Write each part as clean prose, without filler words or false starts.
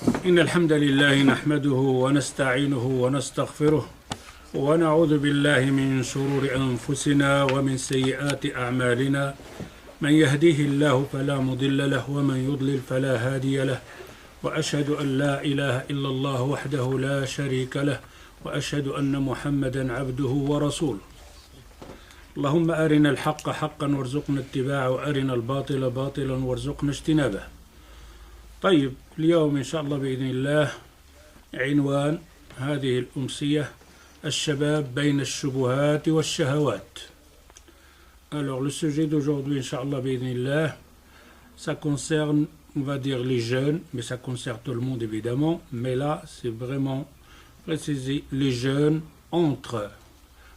إن الحمد لله نحمده ونستعينه ونستغفره ونعوذ بالله من شرور أنفسنا ومن سيئات أعمالنا من يهديه الله فلا مضل له ومن يضلل فلا هادي له وأشهد أن لا إله إلا الله وحده لا شريك له وأشهد أن محمدا عبده ورسوله اللهم أرنا الحق حقا وارزقنا اتباعه وأرنا الباطل باطلا وارزقنا اجتنابه. طيب اليوم إن شاء الله بإذن الله عنوان هذه الأمسية الشباب بين الشبهات والشهوات. Alors le sujet d'aujourd'hui Inch'Allah bi'idhnillah, ça concerne, on va dire les jeunes, mais ça concerne tout le monde évidemment, mais là c'est vraiment préciser les jeunes entre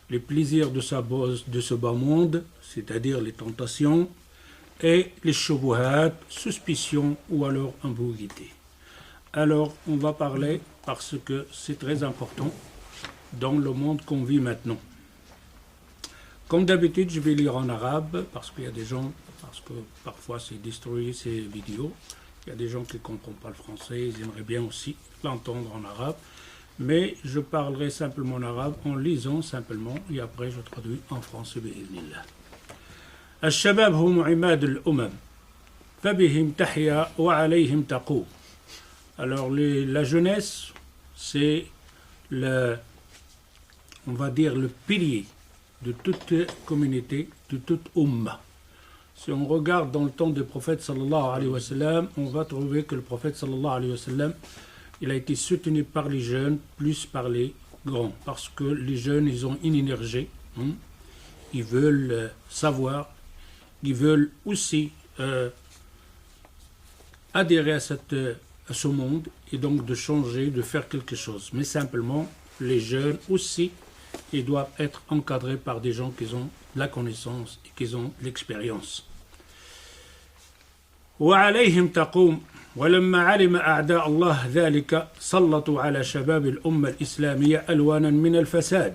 les plaisirs de ce bas monde, c'est-à-dire les tentations, et les shubuhat, suspicions ou alors ambiguïté. Alors on va parler parce que c'est très important dans le monde qu'on vit maintenant. Comme d'habitude, je vais lire en arabe parce qu'il y a des gens, parce que parfois c'est détruit ces vidéos, il y a des gens qui ne comprennent pas le français, ils aimeraient bien aussi l'entendre en arabe, mais je parlerai simplement en arabe en lisant simplement et après je traduis en français. بإذن الشباب هم عماد الأمم فبهم تحيا وعليهم تقوم. Alors la jeunesse, c'est on va dire le pilier de toute communauté, de toute umma. Si on regarde dans le temps du prophète sallallahu alayhi wa sallam, on va trouver que le prophète sallallahu alayhi wa sallam, il a été soutenu par les jeunes plus par les grands, parce que les jeunes, ils ont une énergie, ils veulent savoir, ils veulent aussi adhérer à ce monde et donc de changer, de faire quelque chose. Mais simplement, les jeunes aussi, ils doivent être encadrés par des gens qui ont la connaissance et qui ont l'expérience. وعليهم تقوم ولما علم أعداء الله ذلك سلطوا على شباب الأمة الإسلامية ألوانا من الفساد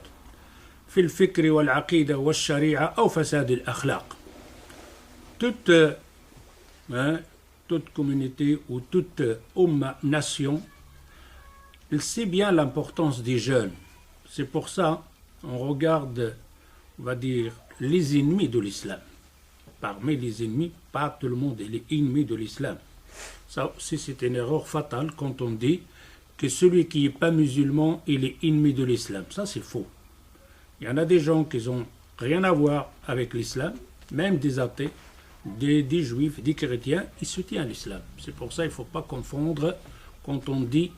في الفكر والعقيدة والشريعة أو فساد الأخلاق. Toute communauté ou toute nation, il sait bien l'importance des jeunes. C'est pour ça on regarde, on va dire, les ennemis de l'islam. Parmi les ennemis, pas tout le monde est l'ennemi de l'islam. Ça aussi c'est une erreur fatale quand on dit que celui qui n'est pas musulman il est ennemi de l'islam. Ça c'est faux. Il y en a des gens qui n'ont rien à voir avec l'islam, même des athées, des juifs, des chrétiens, ils soutiennent l'islam. C'est pour ça qu'il ne faut pas confondre quand on dit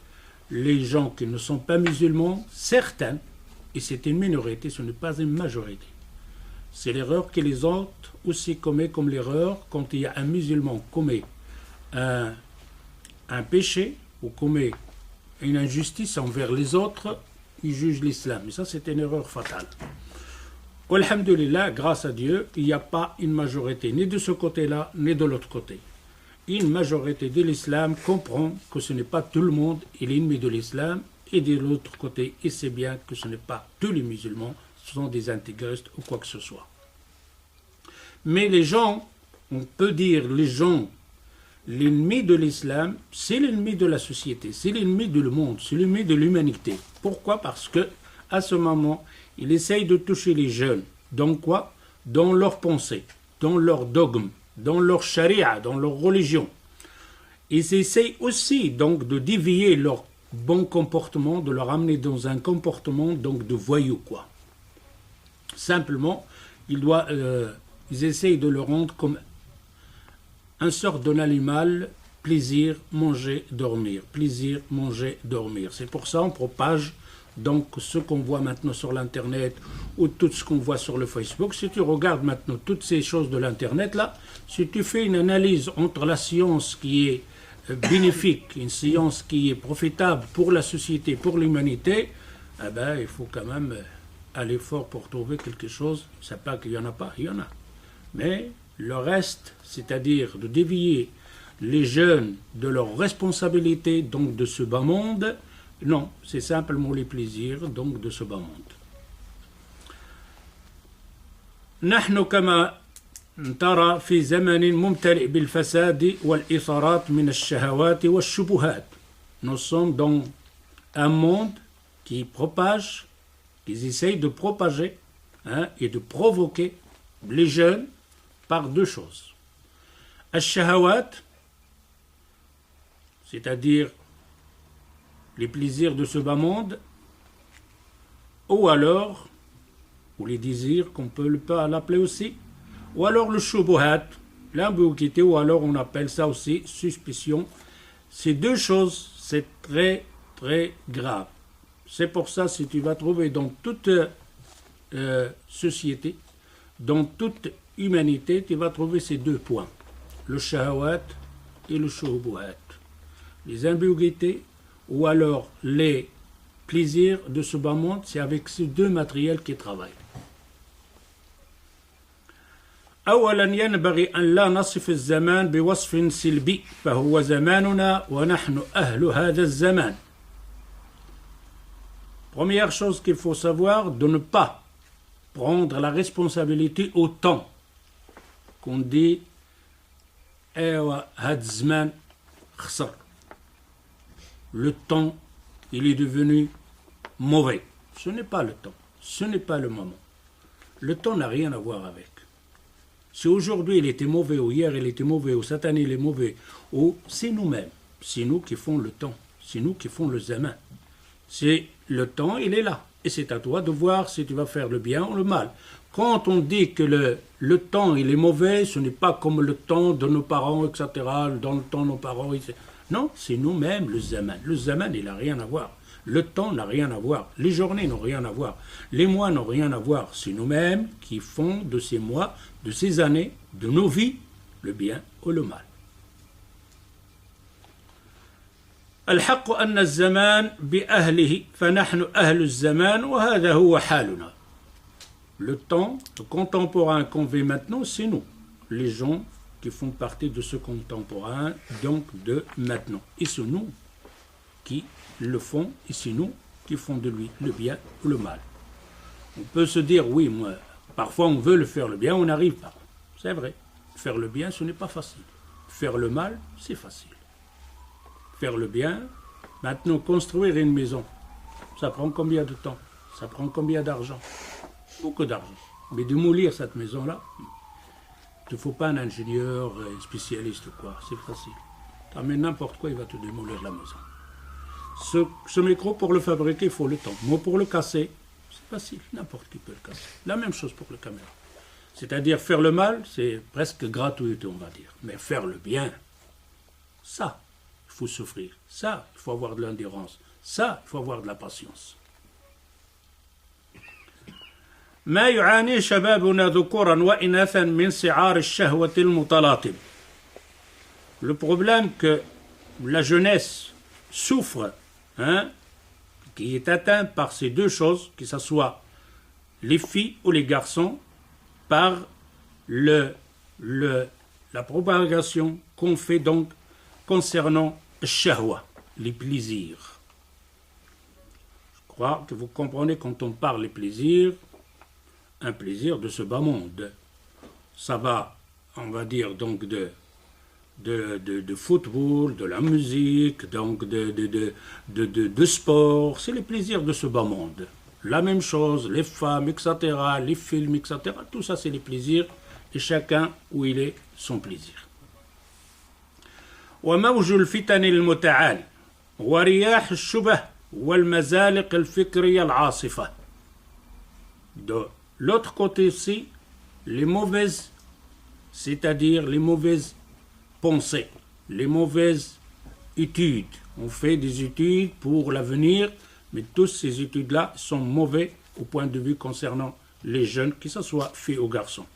les gens qui ne sont pas musulmans, certains, et c'est une minorité, ce n'est pas une majorité. C'est l'erreur que les autres aussi commettent comme l'erreur quand il y a un musulman qui commet un péché ou commet une injustice envers les autres, il juge l'islam. Et ça, c'est une erreur fatale. Alhamdulillah, grâce à Dieu, il n'y a pas une majorité, ni de ce côté-là, ni de l'autre côté. Une majorité de l'islam comprend que ce n'est pas tout le monde qui est l'ennemi de l'islam, et de l'autre côté, il sait bien que ce n'est pas tous les musulmans, ce sont des intégristes ou quoi que ce soit. Mais les gens, on peut dire les gens, l'ennemi de l'islam, c'est l'ennemi de la société, c'est l'ennemi du monde, c'est l'ennemi de l'humanité. Pourquoi? Parce que à ce moment, il essaye de toucher les jeunes. Dans quoi? Dans leurs pensées, dans leurs dogmes, dans leur charia, dans leur religion. Ils essayent aussi donc de dévier leur bon comportement, de leur amener dans un comportement donc de voyou quoi. Simplement, ils essayent de le rendre comme un sort d'un animal, plaisir, manger, dormir, plaisir, manger, dormir. C'est pour ça qu'on propage donc ce qu'on voit maintenant sur l'internet ou tout ce qu'on voit sur le Facebook. Si tu regardes maintenant toutes ces choses de l'internet là, si tu fais une analyse entre la science qui est bénéfique, une science qui est profitable pour la société, pour l'humanité, eh ben, il faut quand même aller fort pour trouver quelque chose. C'est pas qu'il n'y en a pas, il y en a. Mais le reste, c'est-à-dire de dévier les jeunes de leurs responsabilités, donc de ce bas monde, non, c'est simplement les plaisirs donc de ce bas monde. نحن كما ترى في زمن ممتلئ بالفساد والإثارات من الشهوات والشبهات. nous sommes dans un monde qui propage, qui essaye de propager et de provoquer les jeunes par deux choses. Al-shahawat, c'est-à-dire les plaisirs de ce bas monde, ou alors, ou les désirs, qu'on peut l'appeler aussi, ou alors le shubuhat, l'ambiguïté, ou alors on appelle ça aussi suspicion. Ces deux choses, c'est très, très grave. C'est pour ça, si tu vas trouver dans toute société, dans toute humanité, tu vas trouver ces deux points, le shahawat et le shubuhat. Les ambiguïtés, ou alors les plaisirs de ce bas monde, c'est avec ces deux matériels qui travaillent. أولا ينبغي أن لا نصف الزمان بوصف سلبي فهو زماننا ونحن أهل هذا الزمان. Première chose qu'il faut savoir, de ne pas prendre la responsabilité au temps qu'on dit أيوة هذا الزمان خسر. Le temps, il est devenu mauvais. Ce n'est pas le temps, ce n'est pas le moment. Le temps n'a rien à voir avec. Si aujourd'hui il était mauvais, ou hier il était mauvais, ou cette année il est mauvais, ou c'est nous-mêmes, c'est nous qui font le temps, c'est nous qui font le zaman. C'est le temps, il est là. Et c'est à toi de voir si tu vas faire le bien ou le mal. Quand on dit que le temps il est mauvais, ce n'est pas comme le temps de nos parents, etc. Dans le temps de nos parents, non, c'est nous-mêmes le zaman. Le zaman, il n'a rien à voir. Le temps n'a rien à voir. Les journées n'ont rien à voir. Les mois n'ont rien à voir. C'est nous-mêmes qui font de ces mois, de ces années, de nos vies, le bien ou le mal. الحق أن الزمان بأهله فنحن أهل الزمان وهذا هو حالنا. Le temps, le contemporain qu'on vit maintenant, c'est nous, les gens qui font partie de ce contemporain, donc de maintenant. Et c'est nous qui le font, et c'est nous qui font de lui le bien ou le mal. On peut se dire, oui, moi, parfois on veut le faire le bien, on n'arrive pas. C'est vrai. Faire le bien, ce n'est pas facile. Faire le mal, c'est facile. Faire le bien, maintenant construire une maison, ça prend combien de temps? Ça prend combien d'argent? Beaucoup d'argent. Mais démolir cette maison-là, il ne faut pas un ingénieur spécialiste ou quoi, c'est facile. Tu amènes n'importe quoi, il va te démolir la maison. Ce micro, pour le fabriquer, il faut le temps. Moi, pour le casser, c'est facile, n'importe qui peut le casser. La même chose pour le caméra. C'est-à-dire faire le mal, c'est presque gratuit, on va dire. Mais faire le bien, ça, il faut souffrir. Ça, il faut avoir de l'endurance. Ça, il faut avoir de la patience. ما يعاني شبابنا ذكورا وإناثا من سعار الشهوة المتلاطم. Le problème que la jeunesse souffre, qui est atteint par ces deux choses, que ce soit les filles ou les garçons, par la propagation qu'on fait donc concernant shahwa, les plaisirs. Je crois que vous comprenez quand on parle des plaisirs, un plaisir de ce bas monde. Ça va, on va dire, donc de football, de la musique, donc de sport. C'est les plaisirs de ce bas monde. La même chose, les femmes, etc., les films, etc. Tout ça, c'est les plaisirs, et chacun où il est son plaisir. وموج الفتن المتعالي ورياح الشبه والمزالق الفكرية العاصفة. De l'autre côté aussi, les mauvaises, c'est-à-dire les mauvaises pensées, les mauvaises études. On fait des études pour l'avenir, mais toutes ces études-là sont mauvaises au point de vue concernant les jeunes, que ce soit filles ou garçons.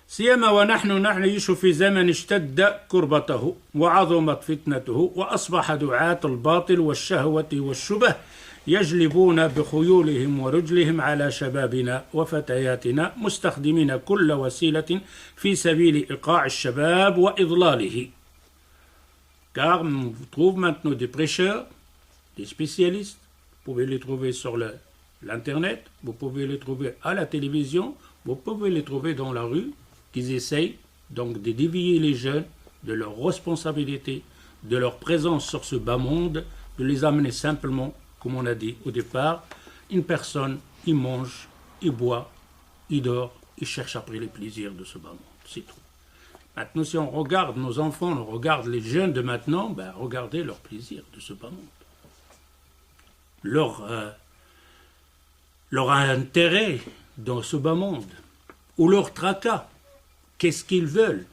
سيما ونحن نعيش في زمن اشتد كربته وعظمت فتنته وأصبح دعاة الباطل والشهوة والشبه يجلبون بخيولهم ورجلهم على شبابنا وفتياتنا مستخدمين كل وسيلة في سبيل إيقاع الشباب وإضلاله. Car on trouve maintenant des prêcheurs, des spécialistes, vous pouvez les trouver sur l'internet, vous pouvez les trouver à la télévision, vous pouvez les trouver dans la rue, qui essayent donc de dévier les jeunes de leurs responsabilités, de leur présence sur ce bas monde, de les amener simplement, comme on a dit au départ, une personne, il mange, il boit, il dort, il cherche après les plaisirs de ce bas monde, c'est tout. Maintenant, si on regarde nos enfants, on regarde les jeunes de maintenant, ben, regardez leur plaisir de ce bas monde. Leur intérêt dans ce bas monde, ou leur tracas, qu'est-ce qu'ils veulent?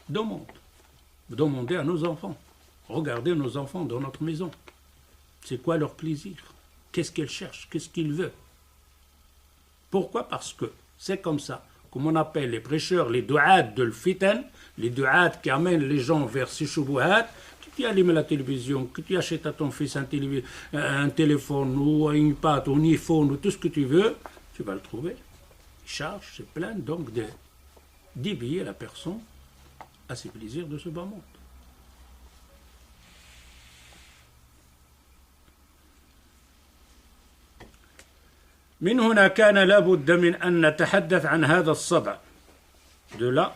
Demandez à nos enfants. Regardez nos enfants dans notre maison. C'est quoi leur plaisir? Qu'est-ce qu'ils cherchent? Qu'est-ce qu'ils veulent? Pourquoi? Parce que c'est comme ça, comme on appelle les prêcheurs, les du'at de l'fitan, les du'at qui amènent les gens vers ces shubuhat, que tu allumes la télévision, que tu achètes à ton fils un téléphone ou un iPad ou un iPhone ou tout ce que tu veux, tu vas le trouver. Il charge, c'est plein donc d'éveiller la personne à ses plaisirs de ce bas monde. من هنا كان لابد من أن نتحدث عن هذا الصدع. De là,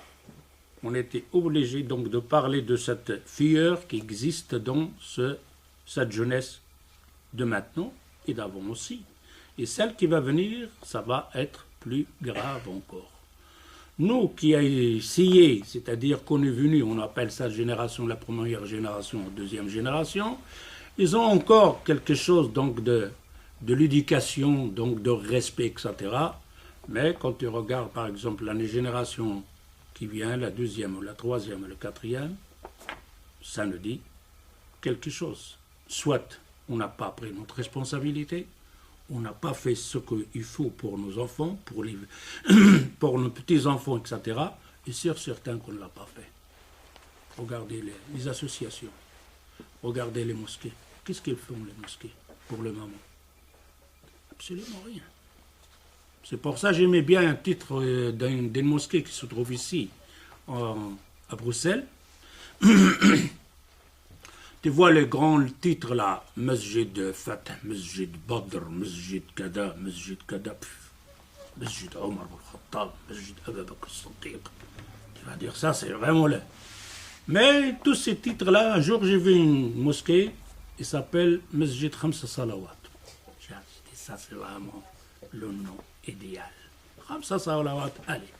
on était obligé donc de parler de cette frayeur qui existe dans cette jeunesse de maintenant et d'avant aussi. Et celle qui va venir, ça va être plus grave encore. Nous qui avons essayé, c'est-à-dire qu'on est venu, on appelle ça génération, la première génération, la deuxième génération, ils ont encore quelque chose donc de l'éducation, donc de respect, etc. Mais quand tu regardes par exemple la génération qui vient, la deuxième, la troisième, la quatrième, ça nous dit quelque chose. Soit on n'a pas pris notre responsabilité, on n'a pas fait ce qu'il faut pour nos enfants, pour nos petits-enfants, etc. Et c'est certain qu'on ne l'a pas fait. Regardez les associations, regardez les mosquées. Qu'est-ce qu'ils font les mosquées pour le moment? Absolument rien. C'est pour ça que j'aimais bien un titre d'une mosquée qui se trouve ici, à Bruxelles. Tu vois les grands titres là, Masjid Fatah, Masjid Badr, Masjid Kada, Masjid Kada, Masjid Omar al-Khattab, Masjid Abu Bakr al-Siddiq. Tu vas dire ça, c'est vraiment là. Mais tous ces titres-là, un jour j'ai vu une mosquée, il s'appelle Masjid Khamsa Salawat. Ça, c'est vraiment le nom idéal. Khamsa Salawat, allez.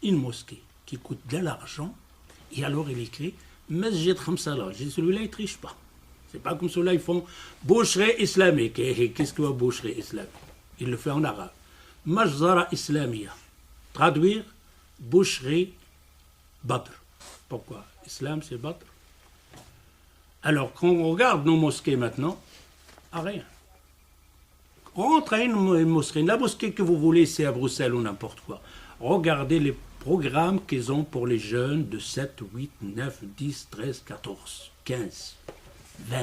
Une mosquée qui coûte de l'argent, et alors il écrit Masjid Khamsa Salawat. J'ai dit, celui-là, il ne triche pas. C'est pas comme ceux-là, ils font boucherie islamique. Et qu'est-ce que va boucherie islamique? Il le fait en arabe. Majzara Islamia. Traduire, boucherie Badr. Pourquoi? Islam, c'est Badr. Alors, quand on regarde nos mosquées maintenant, rien. Rentre à une mosquée, la mosquée que vous voulez, c'est à Bruxelles ou n'importe quoi. Regardez les programmes qu'ils ont pour les jeunes de 7, 8, 9, 10, 13, 14, 15, 20.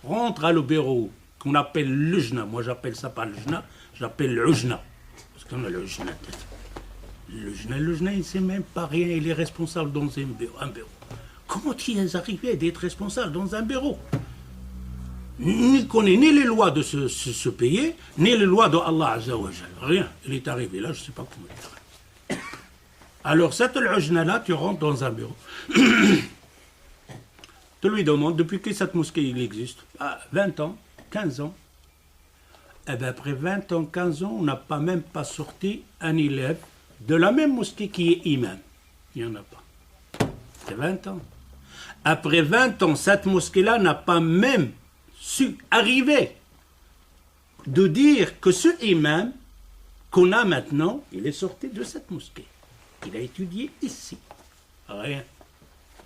Rentre à le bureau qu'on appelle l'ujna. Moi, j'appelle ça pas l'ujna, j'appelle l'ujna. Parce qu'on a l'ujna. L'ujna, il ne sait même pas rien, il est responsable dans un bureau. Comment ils arrivaient d'être responsables dans un bureau? Il ne connaît ni les lois de ce pays, ni les lois d'Allah Azza wa Jal. Rien. Il est arrivé là, je ne sais pas comment il est arrivé. Alors, cette l'ujna-là, tu rentres dans un bureau. Tu lui demandes, depuis que cette mosquée il existe? 20 ans, 15 ans. Eh bien, après 20 ans, 15 ans, on n'a pas même pas sorti un élève de la même mosquée qui est imam. Il n'y en a pas. C'est 20 ans. Après 20 ans, cette mosquée-là n'a pas même su arriver de dire que ce imam qu'on a maintenant, il est sorti de cette mosquée. Il a étudié ici. Rien.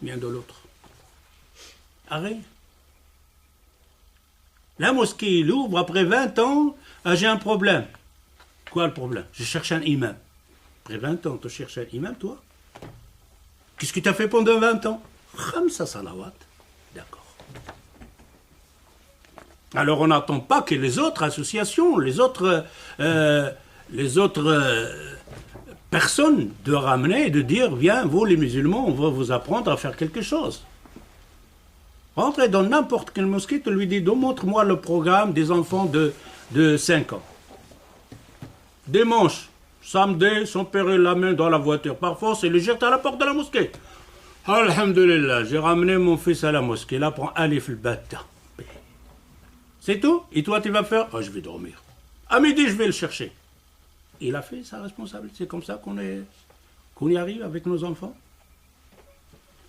Bien de l'autre. Rien. La mosquée, il ouvre après 20 ans. J'ai un problème. Quoi le problème? Je cherche un imam. Après 20 ans, tu cherches un imam, toi? Qu'est-ce que tu as fait pendant 20 ans? Khamsa salawat. D'accord. Alors on n'attend pas que les autres associations, les autres personnes de ramener et de dire, viens, vous les musulmans, on va vous apprendre à faire quelque chose. Rentrez dans n'importe quelle mosquée, tu lui dis, montre-moi le programme des enfants de 5 ans. Dimanche, samedi, son père l'amène dans la voiture. Parfois, c'est le jette à la porte de la mosquée. Alhamdulillah, j'ai ramené mon fils à la mosquée, là pour Alif al-Batta. C'est tout? Et toi, tu vas faire? Je vais dormir. À midi, je vais le chercher. Il a fait sa responsabilité. C'est comme ça qu'on y arrive avec nos enfants.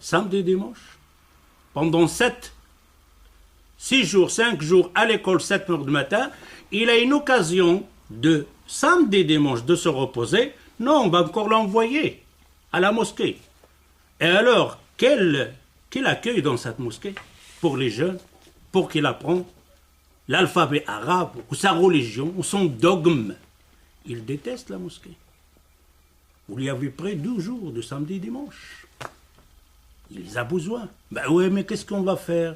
Samedi et dimanche. Pendant 6 jours, 5 jours à l'école, 7 heures du matin, il a une occasion de samedi et dimanche de se reposer. Non, on va encore l'envoyer à la mosquée. Et alors, quel accueil dans cette mosquée pour les jeunes, pour qu'il apprenne l'alphabet arabe, ou sa religion, ou son dogme. Il déteste la mosquée. Vous lui avez pris 2 jours de samedi et dimanche. Il les a besoin. Ben oui, mais qu'est-ce qu'on va faire?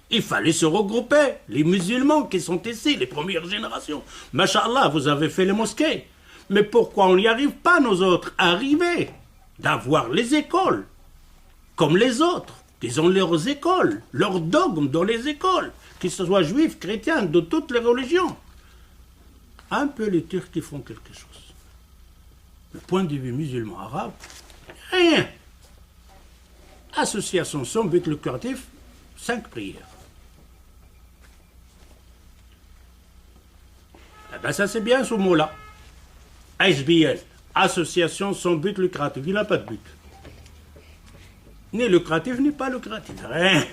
Il fallait se regrouper. Les musulmans qui sont ici, les premières générations. Masha'Allah, vous avez fait les mosquées. Mais pourquoi on n'y arrive pas, nous autres, à arriver d'avoir les écoles, comme les autres, qu'ils ont leurs écoles, leurs dogmes dans les écoles, qu'ils soient juifs, chrétiens, de toutes les religions. Un peu les Turcs qui font quelque chose. Le point de vue musulman arabe, rien. Association sans but lucratif, 5 prières. Eh bien ça c'est bien ce mot-là. ASBL, association sans but lucratif, il n'a pas de but. Ni lucratif, ni pas lucratif, rien.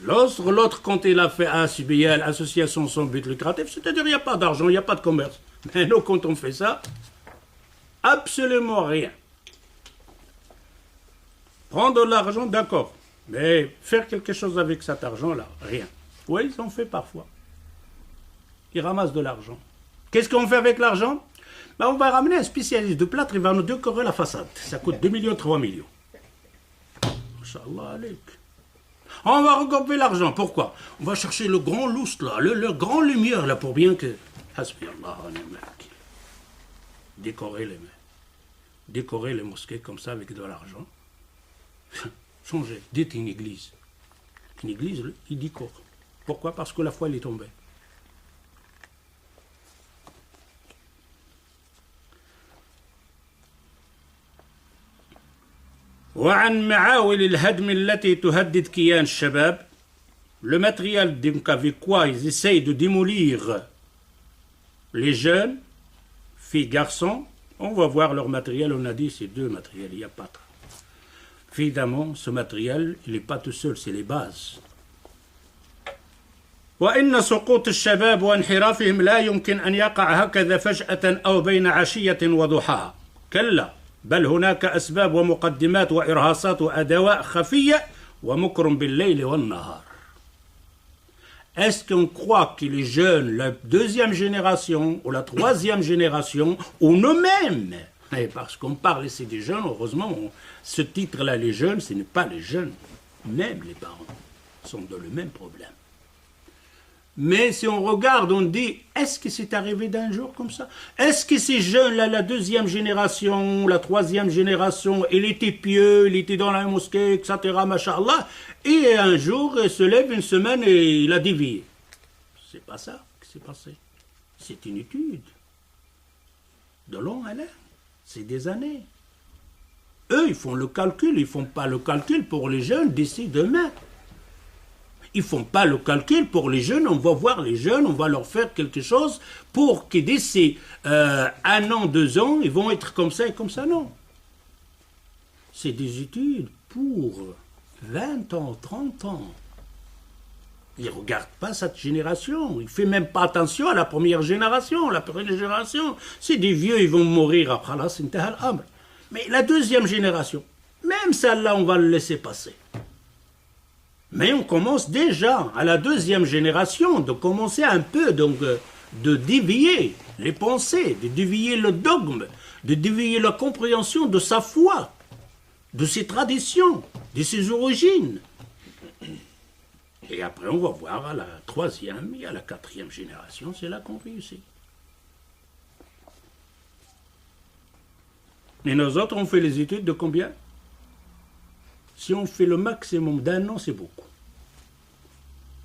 L'autre, quand il a fait ASBL, association sans but lucratif, c'est-à-dire il n'y a pas d'argent, il n'y a pas de commerce. Mais nous, quand on fait ça, absolument rien. Prendre de l'argent, d'accord. Mais faire quelque chose avec cet argent-là, rien. Oui, ils en font parfois. Ils ramassent de l'argent. Qu'est-ce qu'on fait avec l'argent? On va ramener un spécialiste de plâtre, il va nous décorer la façade. Ça coûte 2 millions, 3 millions. Inch'Allah, alaik. On va regrouper l'argent. Pourquoi? On va chercher le grand lustre, là, le grand lumière, là, pour bien que... Décorer les mosquées comme ça avec de l'argent. Changer. Dites une église. Une église, il décore. Pourquoi? Parce que la foi, elle est tombée. وعن معاول الهدم التي تهدد كيان الشباب, le matériel avec quoi ils essayent de démolir les jeunes, filles, garçons, on va voir leur matériel, on a dit c'est 2 matériels, il n'y a pas 3. Évidemment, ce matériel, il n'est pas tout seul, c'est les bases. وإن سقوط الشباب وانحرافهم لا يمكن أن يقع هكذا فجأة أو بين عشية وضحاها. كلا. بل هناك أسباب ومقدمات وإرهاصات وأدواء خفية ومكر بالليل والنهار. Est-ce qu'on croit que les jeunes, la 2e génération ou la 3e génération, ou nous-mêmes, parce qu'on parle ici des jeunes, heureusement, ce titre-là, les jeunes, ce n'est pas les jeunes, même les parents sont dans le même problème. Mais si on regarde, on dit, est-ce que c'est arrivé d'un jour comme ça? Est-ce que ces jeunes-là, la 2e génération, la 3e génération, il était pieux, il était dans la mosquée, etc., machallah, et un jour, il se lève une semaine et il a dévié? C'est pas ça qui s'est passé. C'est une étude. De longue haleine. C'est des années. Eux, ils font le calcul, ils ne font pas le calcul pour les jeunes d'ici demain. Ils ne font pas le calcul pour les jeunes, on va voir les jeunes, on va leur faire quelque chose pour que d'ici 1 an, 2 ans, ils vont être comme ça et comme ça, non. C'est des études pour 20 ans, 30 ans. Ils ne regardent pas cette génération, ils ne font même pas attention à la première génération. La première génération, c'est des vieux, ils vont mourir après là, c'est un. Mais la 2e génération, même celle-là, on va le laisser passer. Mais on commence déjà, à la 2e génération, de commencer un peu donc, de dévier les pensées, de dévier le dogme, de dévier la compréhension de sa foi, de ses traditions, de ses origines. Et après, on va voir à la 3e et à la 4e génération, c'est là qu'on réussit. Et nous autres, on fait les études de combien? Si on fait le maximum d'1 an, c'est beaucoup.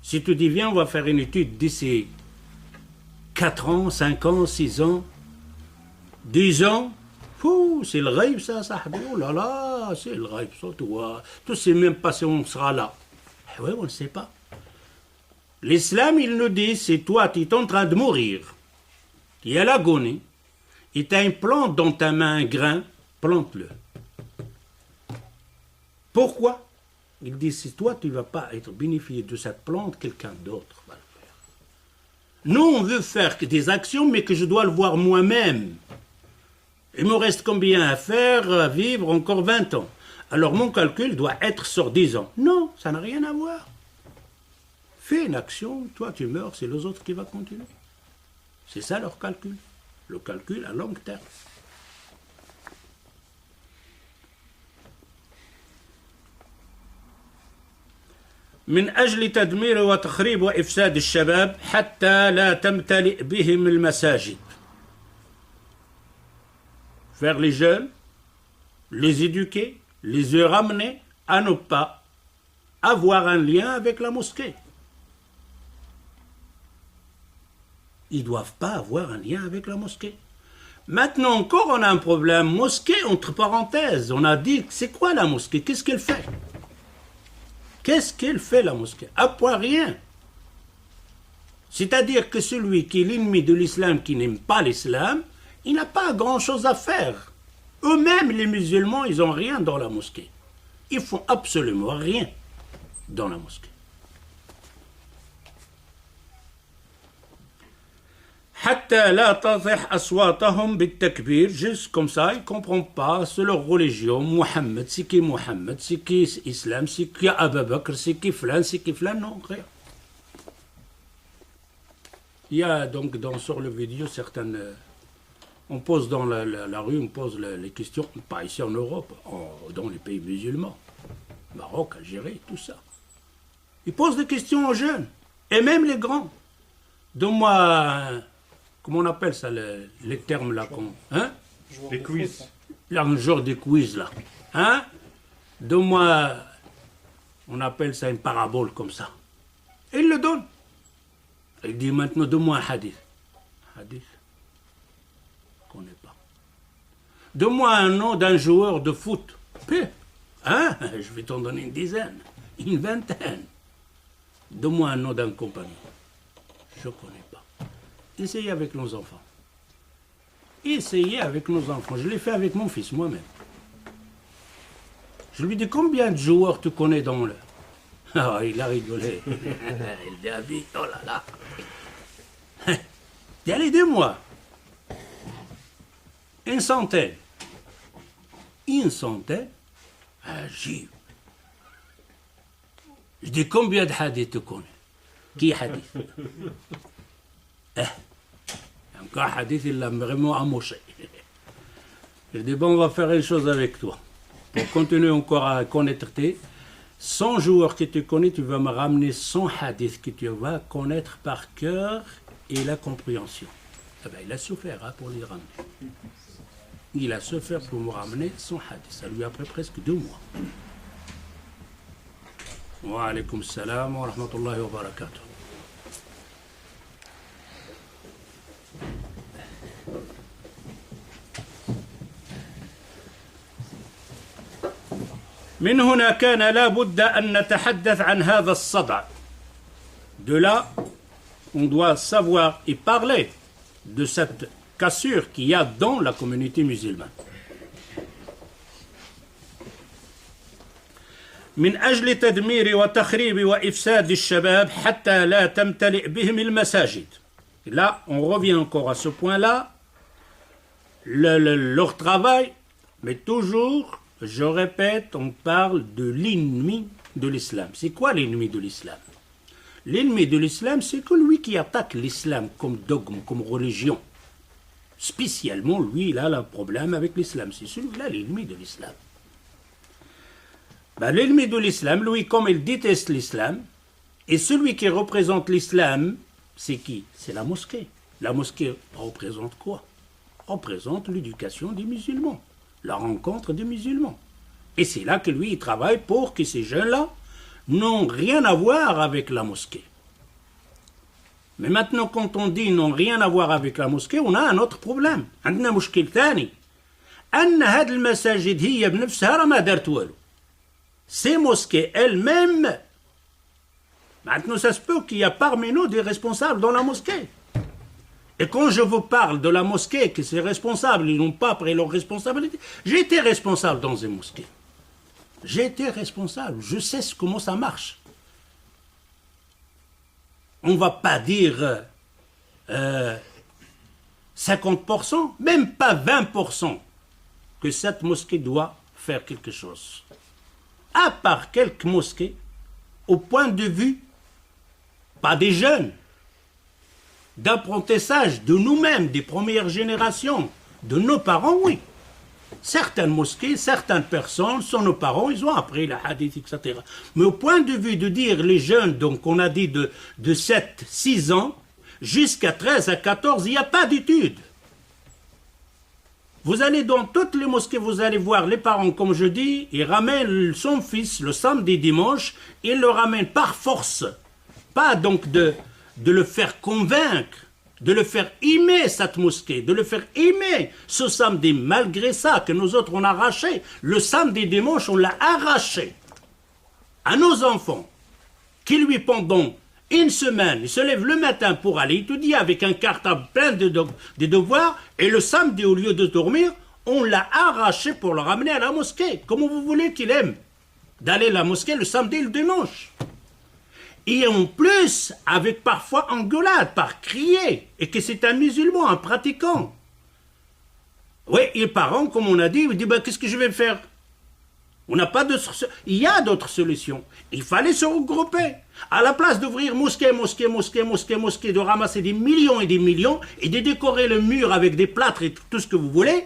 Si tu dis, viens, on va faire une étude d'ici 4 ans, 5 ans, 6 ans, 10 ans, Fou, c'est le ghaib ça, sahbi. Oh là là, c'est le ghaib ça, toi. Tu sais même pas si on sera là. Eh oui, on ne sait pas. L'islam, il nous dit, c'est toi, tu es en train de mourir. Tu es à l'agonie. Et tu as une plante dans ta main, un grain, plante-le. Pourquoi? Il dit, si toi, tu ne vas pas être bénéficié de cette plante, quelqu'un d'autre va le faire. Nous, on veut faire des actions, mais que je dois le voir moi-même. Il me reste combien à faire, à vivre? Encore 20 ans. Alors mon calcul doit être sur 10 ans. Non, ça n'a rien à voir. Fais une action, toi tu meurs, c'est les autres qui vont continuer. C'est ça leur calcul. Le calcul à long terme. من أجل تدمير وتخريب وإفساد الشباب حتى لا تمتلئ بهم المساجد. Faire les jeunes, les éduquer, les ramener à ne pas avoir un lien avec la mosquée. Ils ne doivent pas avoir un lien avec la mosquée. Maintenant encore, on a un problème. Mosquée, entre parenthèses, on a dit, c'est quoi la mosquée? Qu'est-ce qu'elle fait? Qu'est-ce qu'elle fait la mosquée? À point rien. C'est-à-dire que celui qui est l'ennemi de l'islam, qui n'aime pas l'islam, il n'a pas grand-chose à faire. Eux-mêmes, les musulmans, ils n'ont rien dans la mosquée. Ils font absolument rien dans la mosquée. حتى لا تطح أصواتهم بالتكبير, juste comme ça, ils ne comprennent pas, c'est leur religion, Mohammed, c'est qui Mohammed, c'est qui Islam, c'est qui Abu Bakr, c'est qui Flan, non, rien. Il y a donc sur le vidéo certaines... On pose dans la rue, on pose les questions, pas ici en Europe, dans les pays musulmans, Maroc, Algérie, tout ça. Ils posent des questions aux jeunes, et même les grands. Donne-moi... Comment on appelle ça, les termes là? Hein? Les quiz. Un genre de quiz là. Hein? Donne-moi, on appelle ça une parabole comme ça. Et il le donne. Il dit maintenant, donne-moi un hadith. Hadith? Je ne connais pas. Donne-moi un nom d'un joueur de foot. Hein? Je vais t'en donner une dizaine, une vingtaine. Donne-moi un nom d'un compagnon. Je ne connais pas. Essayez avec nos enfants. Essayez avec nos enfants. Je l'ai fait avec mon fils, moi-même. Je lui dis, combien de joueurs tu connais dans le... Ah, il a rigolé. Il a dit, oh là là. Il y a les 2 mois. Une centaine. Une centaine. Agib. Je dis, combien de hadiths tu connais? Qui hadith? Encore un hadith, il l'a vraiment amoché. Je dis, bon, on va faire une chose avec toi. Pour continuer encore à connaître 100 joueurs que tu connais, tu vas me ramener 100 hadiths que tu vas connaître par cœur et la compréhension. Eh bien, il a souffert pour les ramener. Il a souffert pour me ramener 100 hadiths. Ça lui a pris presque 2 mois. Wa alaykum salam wa rahmatullahi wa barakatuh. من هنا كان لا بد أن نتحدث عن هذا الصدع. De là, on doit savoir et parler de cette cassure qu'il y a dans la communauté musulmane. من أجل تدمير وتخريب وإفساد الشباب حتى لا تمتلئ بهم المساجد. Là, on revient encore à ce point-là. Leur travail, mais toujours... Je répète, on parle de l'ennemi de l'islam. C'est quoi l'ennemi de l'islam? L'ennemi de l'islam, c'est que lui qui attaque l'islam comme dogme, comme religion. Spécialement, lui, il a un problème avec l'islam. C'est celui-là l'ennemi de l'islam. L'ennemi de l'islam, lui, comme il déteste l'islam, et celui qui représente l'islam, c'est qui? C'est la mosquée. La mosquée représente quoi? Représente l'éducation des musulmans. La rencontre des musulmans. Et c'est là que lui, il travaille pour que ces jeunes-là n'ont rien à voir avec la mosquée. Mais maintenant, quand on dit n'ont rien à voir avec la mosquée, on a un autre problème. عندنا مشكل ثاني. أن هذه المساجد هي بنفسها راه ما دارت والو. Ces mosquées elles-mêmes, maintenant ça se peut qu'il y a parmi nous des responsables dans la mosquée. Et quand je vous parle de la mosquée, que ces responsables, ils n'ont pas pris leur responsabilité, j'ai été responsable dans une mosquée. J'ai été responsable, je sais comment ça marche. On ne va pas dire 50%, même pas 20% que cette mosquée doit faire quelque chose. À part quelques mosquées, au point de vue, pas des jeunes, d'apprentissage de nous-mêmes, des premières générations, de nos parents, oui. Certaines mosquées, certaines personnes sont nos parents, ils ont appris la hadith, etc. Mais au point de vue de dire les jeunes, donc on a dit de 7, 6 ans, jusqu'à 13 à 14, il n'y a pas d'études. Vous allez dans toutes les mosquées, vous allez voir les parents, comme je dis, ils ramènent son fils le samedi dimanche, ils le ramènent par force. Pas donc de le faire convaincre, de le faire aimer cette mosquée, de le faire aimer ce samedi, malgré ça que nous autres on a arraché. Le samedi dimanche, on l'a arraché à nos enfants, qui lui pendant une semaine, il se lève le matin pour aller étudier avec un cartable plein de devoirs, et le samedi, au lieu de dormir, on l'a arraché pour le ramener à la mosquée. Comment vous voulez qu'il aime d'aller à la mosquée le samedi et le dimanche? Et en plus, avec parfois engueulade, par crier, et que c'est un musulman, un pratiquant. Oui, et les parents, comme on a dit, ils disent, qu'est-ce que je vais faire? On n'a pas de... Il y a d'autres solutions. Il fallait se regrouper. À la place d'ouvrir mosquée, de ramasser des millions et de décorer le mur avec des plâtres et tout ce que vous voulez,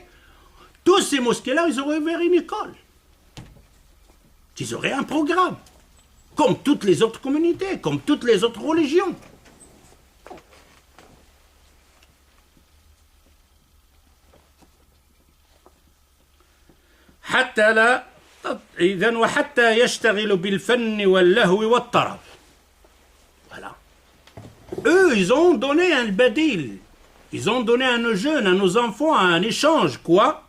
tous ces mosquées-là, ils auraient ouvert une école. Ils auraient un programme. Comme toutes les autres communautés, comme toutes les autres religions. حتى لا إذن وحتى يشتغلوا بالفن واللهو والطرب. Voilà. Eux, ils ont donné un badil. Ils ont donné à nos jeunes, à nos enfants, un échange. Quoi?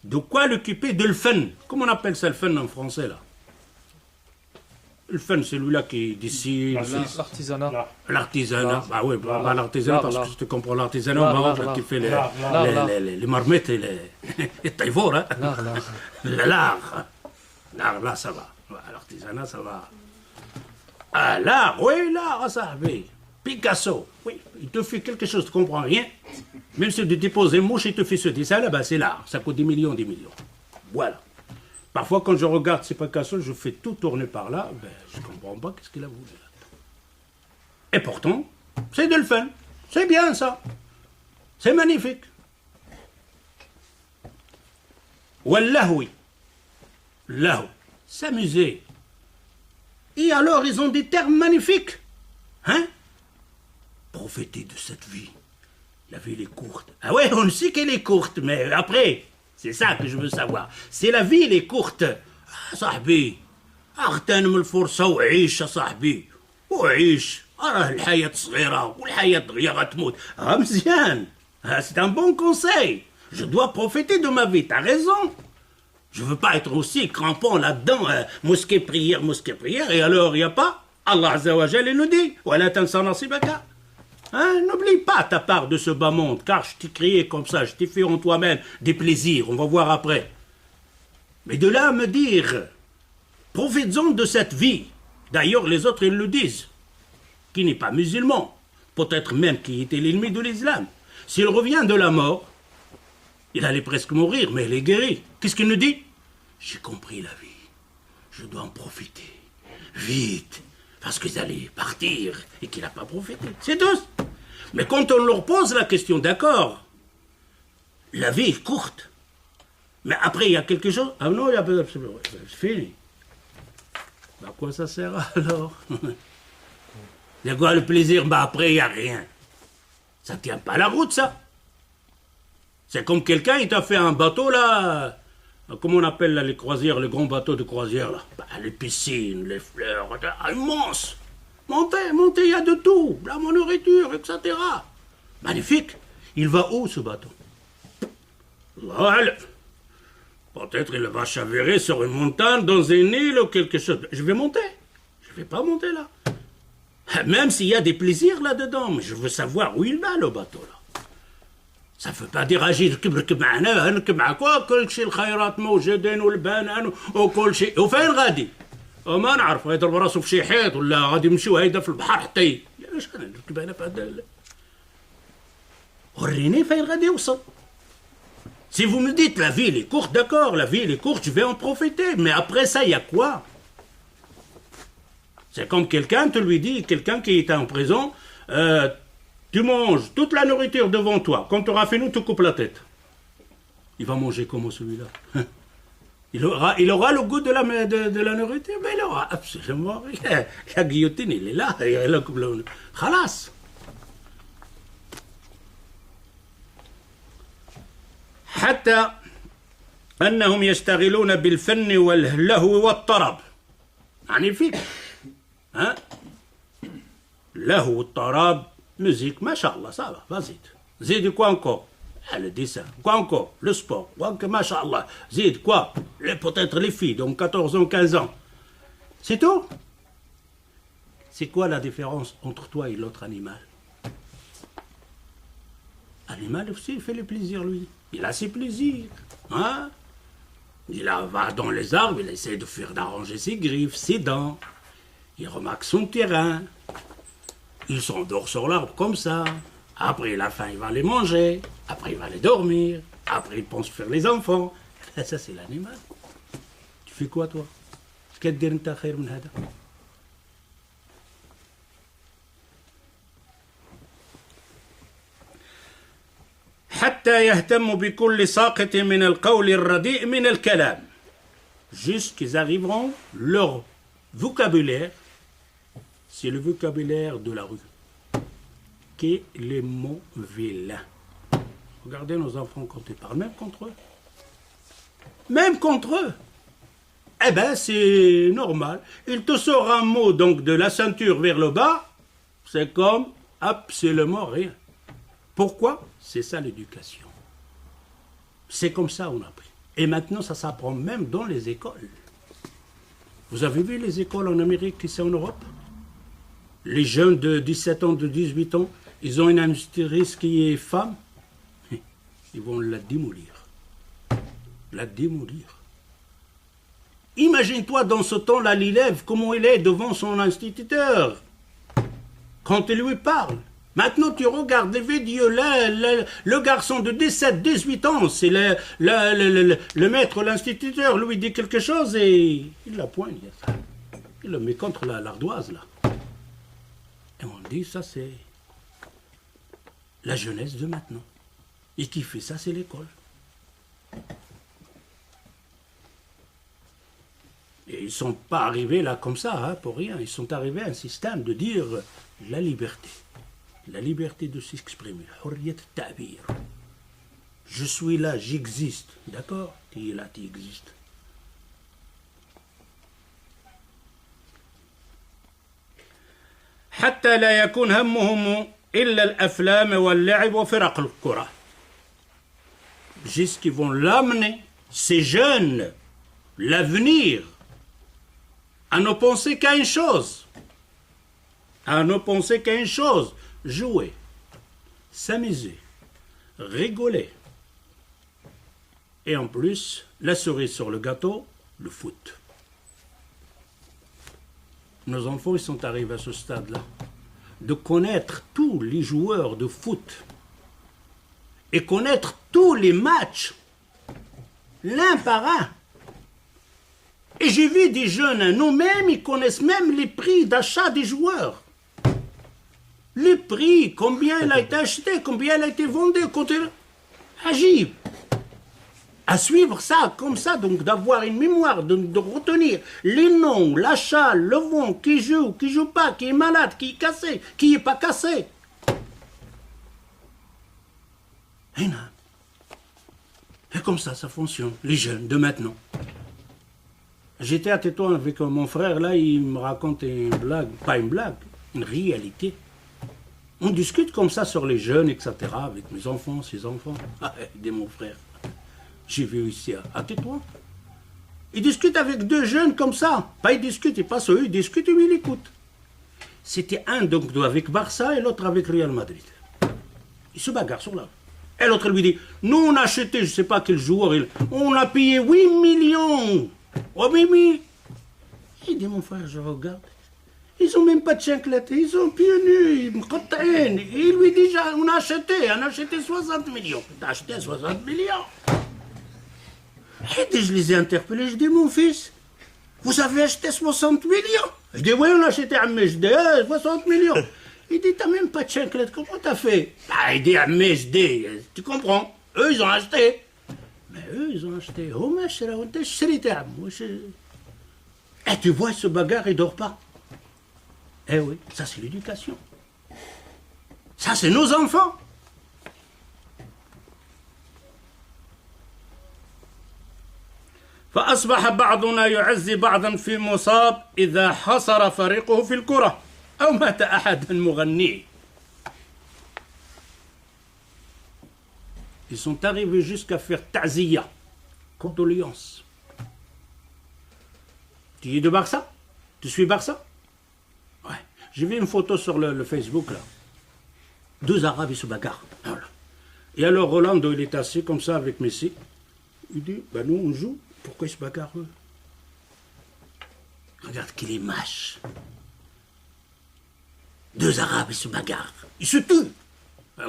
De quoi l'occuper? De le fun. Comment on appelle ça le fun en français là? Le fun, celui-là qui dessine. L'artisanat. L'artisanat. Bah oui, pas l'artisanat parce que je te comprends l'artisanat, qui fait les marmites et les taïvors. Hein? L'art. L'art, là, ça va. L'artisanat, ça va. Ah, l'art, oui, l'art, ça va. Picasso, oui, il te fait quelque chose, tu ne comprends rien. Même si tu déposes une mouche, il te fait ce dessin-là, bah, c'est l'art. Ça coûte des millions, des millions. Voilà. Parfois, quand je regarde ces Picasso, je fais tout tourner par là, ben, je ne comprends pas qu'est-ce qu'il a voulu. Et pourtant, c'est de le fun. C'est bien, ça. C'est magnifique. Wallahoui. Lahou. S'amuser. Et alors, ils ont des termes magnifiques. Hein? Profiter de cette vie. La vie, elle est courte. Ah ouais, on sait qu'elle est courte, mais après... C'est ça que je veux savoir. C'est la vie, elle est courte. صاحبي اغتنم الفرصة وعيش يا صاحبي وعيش. الحياة صغيرة والحياة دغيا غتموت. مزيان. C'est un bon conseil. Je dois profiter de ma vie. T'as raison. Je veux pas être aussi crampant là-dedans. Mosquée, prière, et alors il n'y a pas. Allah Azza wa Jalla nous dit ولا تنسى نصيبك. Hein, n'oublie pas ta part de ce bas monde, car je t'ai créé comme ça, je t'ai fait en toi-même des plaisirs, on va voir après. Mais de là à me dire, profites-en de cette vie. D'ailleurs, les autres, ils le disent, qui n'est pas musulman, peut-être même qui était l'ennemi de l'islam. S'il revient de la mort, il allait presque mourir, mais il est guéri. Qu'est-ce qu'il nous dit? J'ai compris la vie, je dois en profiter, vite. Parce qu'ils allaient partir et qu'il n'a pas profité. C'est tout. Mais quand on leur pose la question, d'accord, la vie est courte, mais après il y a quelque chose. Ah non, il y a pas. C'est fini. À quoi ça sert alors? Il y a quoi le plaisir? Bah après il n'y a rien. Ça ne tient pas la route, ça. C'est comme quelqu'un, il t'a fait un bateau là. Comment on appelle là, les croisières, les grands bateaux de croisière là? Bah, les piscines, les fleurs, immense. Montez, il y a de tout, la nourriture, etc. Magnifique. Il va où ce bateau? Peut-être il va chavirer sur une montagne, dans une île ou quelque chose. Je vais monter. Je ne vais pas monter là. Même s'il y a des plaisirs là-dedans, mais je veux savoir où il va le bateau là. Ça ne veut pas dire اجي نركب معنا نركب مع كل شيء الخيرات موجودين والبنان وكل شيء وفين غادي؟ وما نعرف يضرب راسه في شي حيط ولا غادي يمشيو هيدا في البحر حتى علاش انا نركب انا في هذا وريني فين غادي يوصل. Si vous me dites la vie est courte, d'accord, la vie est courte, je vais en profiter, mais après ça, il y a quoi? C'est comme quelqu'un te lui dit, quelqu'un qui est en prison, tu manges toute la nourriture devant toi, quand tu auras fini, tu coupes la tête. Il va manger comment celui-là? Il aura le goût de la nourriture, mais il aura absolument rien. La guillotine, il est là, il coupe le... Khalas. حتى أنهم يشتغلون بالفن واللهو والطرب. يعني فيك ها لهو الطرب musique ما شاء الله ça va زيد زيد quoi encore le dessin quoi encore le sport quoi ما شاء الله زيد quoi peut-être les filles donc 14 ans 15 ans c'est tout. C'est quoi la différence entre toi et l'autre animal? L'animal aussi il fait le plaisir lui. Il a ses plaisirs, hein? Il va dans les arbres, il essaie de faire d'arranger ses griffes, ses dents. Il remarque son terrain. Il s'endort sur l'arbre comme ça. Après, à la fin, il va les manger. Après, il va les dormir. Après, il pense faire les enfants. Ça, c'est l'animal. Tu fais quoi, toi? Qu'est-ce que tu fais de ça? حتى يهتموا بكل ساقط من القول الرديء من الكلام. Jusqu'ils arriveront, leur vocabulaire, c'est le vocabulaire de la rue, qui est les mots vilains. Regardez nos enfants quand ils parlent, même contre eux. Même contre eux. Eh ben, c'est normal. Il te sort un mot donc de la ceinture vers le bas, c'est comme absolument rien. Pourquoi? C'est ça l'éducation. C'est comme ça on a appris. Et maintenant ça s'apprend même dans les écoles. Vous avez vu les écoles en Amérique ici en Europe? Les jeunes de 17 ans, de 18 ans, ils ont une institutrice qui est femme. Ils vont la démolir. La démolir. Imagine-toi dans ce temps-là l'élève, comment il est devant son instituteur. Quand il lui parle. Maintenant, tu regardes les vidéos, le garçon de 17, 18 ans, c'est le maître, l'instituteur, lui dit quelque chose et il la poigne. Il le met contre l'ardoise, là. Et on dit, ça c'est la jeunesse de maintenant. Et qui fait ça, c'est l'école. Et ils ne sont pas arrivés là comme ça, hein, pour rien. Ils sont arrivés à un système de dire la liberté. La liberté de s'exprimer. Je suis là, j'existe. D'accord? Tu es là, tu existes. حتى لا يكون همهم إلا الأفلام واللعب وفرق الكرة. Jusqu'ils vont l'amener, ces jeunes, l'avenir, à ne penser qu'à une chose. À ne penser qu'à une chose. Jouer, s'amuser, rigoler. Et en plus, la cerise sur le gâteau, le foot. Nos enfants, ils sont arrivés à ce stade-là. De connaître tous les joueurs de foot. Et connaître tous les matchs. L'un par un. Et j'ai vu des jeunes, nous-mêmes, ils connaissent même les prix d'achat des joueurs. Les prix, combien il a été acheté, combien il a été vendu, agib. À suivre ça, comme ça, donc d'avoir une mémoire, de retenir les noms, l'achat, le vent, qui joue pas, qui est malade, qui est cassé, qui n'est pas cassé. Et comme ça fonctionne, les jeunes de maintenant. J'étais à Tétouan avec mon frère, là, il me raconte une blague, pas une blague, une réalité. On discute comme ça sur les jeunes, etc., avec mes enfants, ses enfants, et mon frère. J'ai vu ici à Tétouan. Il discute avec deux jeunes comme ça. Pas ils discutent, ils passent eux, ils discutent, mais ils écoutent. C'était un donc avec Barça et l'autre avec Real Madrid. Ils se bagarrent sur là. Et l'autre lui dit, nous on a acheté, je ne sais pas quel joueur, on a payé 8 millions. Oh Mimi. Il dit, mon frère, je regarde. Ils n'ont même pas de chanclette, ils sont pieds nus, il lui dit, on a acheté 60 millions. T'as acheté 60 millions. Et je les ai interpellés, je dis, mon fils, vous avez acheté 60 millions. Je dis, oui, on a acheté à Mejdé, 60 millions. Il dit, t'as même pas de chanclette, comment t'as fait? Il dit, à Mejdé, tu comprends? Eux, ils ont acheté. Mais eux, ils ont acheté. Oh, ma chérie, on t'a chérie, et tu vois, ce bagarre, il dort pas. Eh oui, ça c'est l'éducation. Ça c'est nos enfants. فأصبح بعضنا يعزي بعضا في مصاب إذا حصر فريقه في الكرة أو مات أحد المغني. Ils sont arrivés jusqu'à faire ta'ziya, condoléances. Tu es de Barça? Tu suis Barça? Ouais. J'ai vu une photo sur le Facebook là. Deux Arabes ils se bagarrent. Voilà. Et alors Rolando il est assis comme ça avec Messi. Il dit, ben nous on joue, pourquoi ils se bagarrent eux? Regarde quelle image. Deux Arabes ils se bagarrent. Ils se tuent.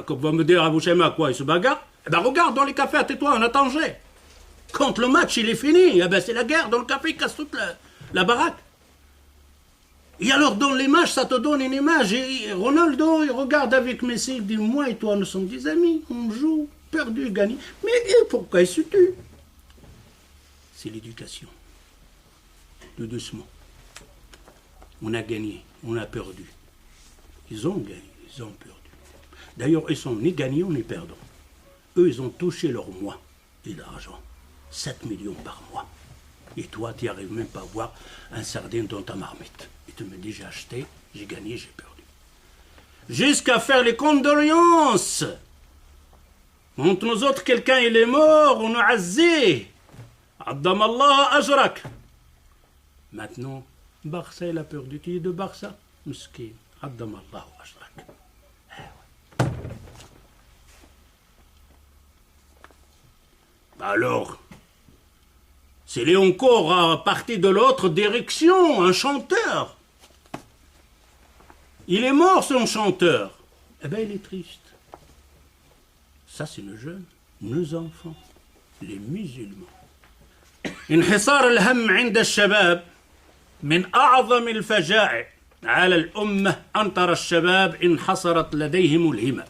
Comme va me dire Abou Shema quoi, ils se bagarrent? Eh ben regarde dans les cafés à Tétouan, on a Tanger. Quand le match il est fini, eh ben c'est la guerre dans le café, ils cassent toute la baraque. Et alors dans les matchs, ça te donne une image. Et Ronaldo, il regarde avec Messi, il dit, moi et toi, nous sommes des amis, on joue, perdu, gagné. Mais pourquoi ils se tuent? C'est l'éducation. Tout doucement. On a gagné, on a perdu. Ils ont gagné, ils ont perdu. D'ailleurs, ils sont ni gagnants ni perdants. Eux, ils ont touché leur mois et l'argent. 7 millions par mois. Et toi, tu n'y arrives même pas à voir un sardine dans ta marmite. Et tu me dis, j'ai acheté, j'ai gagné, j'ai perdu. Jusqu'à faire les condoléances. Entre nous autres, quelqu'un, il est mort, on a azzé. Addam Allah ajrak. Maintenant, Barça, il a perdu. Tu es de Barça? Miskin. Addam Allah ajrak. Alors, c'est encore à partir de l'autre direction, un chanteur. Il est mort, son chanteur. Eh bien, il est triste. Ça, c'est nos jeunes, nos enfants, les musulmans. انحصار الهم عند الشباب من أعظم الفجائع على الأمة أن ترى الشباب انحصرت لديهم الهمة.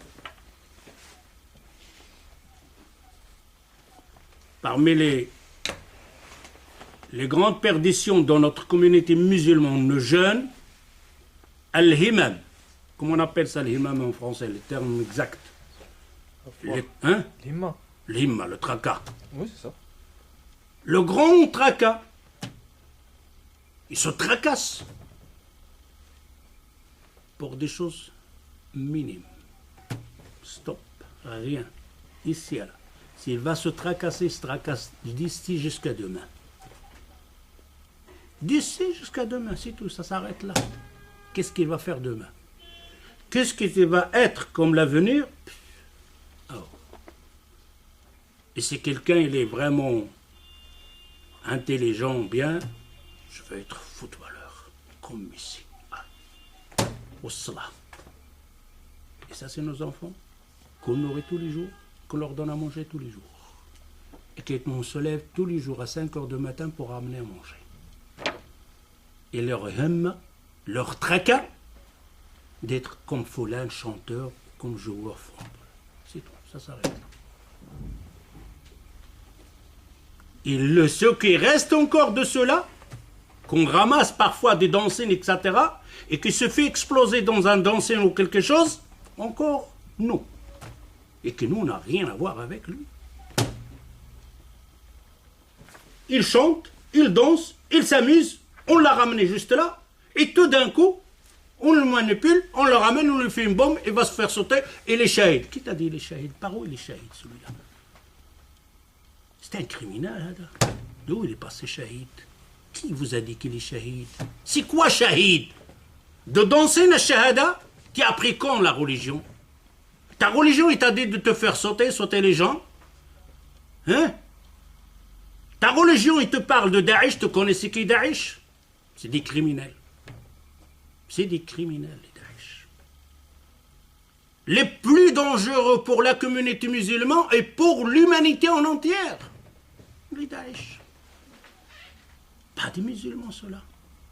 Parmi les grandes perditions dans notre communauté musulmane, nos jeunes, al-himam. Comment on appelle ça, al-himam en français, le terme exact? Hein? L'himma. L'himma, le tracas. Oui, c'est ça. Le grand tracas. Ils se tracassent pour des choses minimes. Stop, rien. Ici, là. S'il va se tracasser, il se tracasse d'ici jusqu'à demain. D'ici jusqu'à demain, c'est tout, ça s'arrête là. Qu'est-ce qu'il va faire demain? Qu'est-ce qu'il va être comme l'avenir? Oh. Et si quelqu'un il est vraiment intelligent, bien, je vais être footballeur, comme Messi. Au cela. Et ça, c'est nos enfants qu'on nourrit tous les jours, qu'on leur donne à manger tous les jours. Et qu'on se lève tous les jours à 5 heures du matin pour amener à manger. Et leur hymne, leur tracas, d'être comme Foulin, chanteur, comme joueur football. C'est tout, ça s'arrête là. Et ce qui reste encore de cela, qu'on ramasse parfois des dancing, etc., et qui se fait exploser dans un dancing ou quelque chose, encore non. Et que nous, on n'a rien à voir avec lui. Il chante, il danse, il s'amuse, on l'a ramené juste là, et tout d'un coup, on le manipule, on le ramène, on lui fait une bombe, il va se faire sauter, et les shahid. Qui t'a dit les shahid? Par où il est shahid, celui-là? C'est un criminel, d'où il est passé shahid? Qui vous a dit qu'il est shahid? C'est quoi shahid? De danser la shahada? Tu as appris quand la religion? Ta religion, il t'a dit de te faire sauter les gens? Hein? Ta religion, il te parle de Daesh, tu connais qui Daesh? C'est des criminels. C'est des criminels, les Daesh. Les plus dangereux pour la communauté musulmane et pour l'humanité en entière. Les Daesh. Pas des musulmans, ceux-là.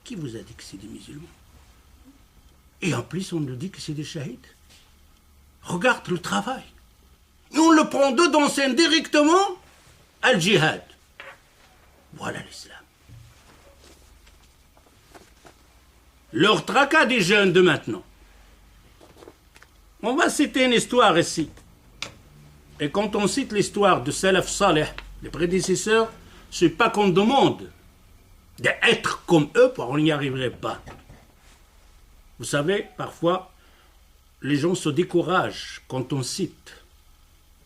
Qui vous a dit que c'est des musulmans? Et en plus, on nous dit que c'est des shahids. Regarde le travail. Et on le prend dedans scène directement al djihad. Voilà l'islam. Leur tracas des jeunes de maintenant. On va citer une histoire ici. Et quand on cite l'histoire de Salaf Saleh, les prédécesseurs, c'est pas qu'on demande d'être comme eux, pour on n'y arriverait pas. Vous savez, parfois, les gens se découragent quand on cite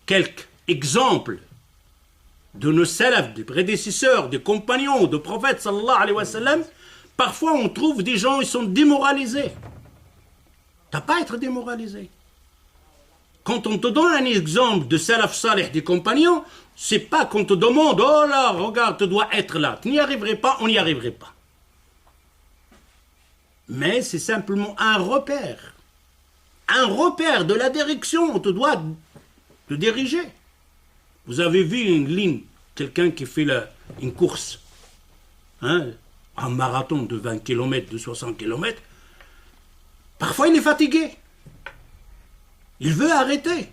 quelques exemples de nos salafs, des prédécesseurs, des compagnons, des prophètes, sallallahu alayhi wa sallam. Parfois, on trouve des gens, ils sont démoralisés. T'as pas à être démoralisé. Quand on te donne un exemple de salaf salih des compagnons, c'est pas qu'on te demande, oh là, regarde, tu dois être là. Tu n'y arriverais pas, on n'y arriverait pas. Mais c'est simplement un repère. Un repère de la direction, on te doit te diriger. Vous avez vu une ligne, quelqu'un qui fait une course, hein, un marathon de 20 km, de 60 km, parfois il est fatigué. Il veut arrêter.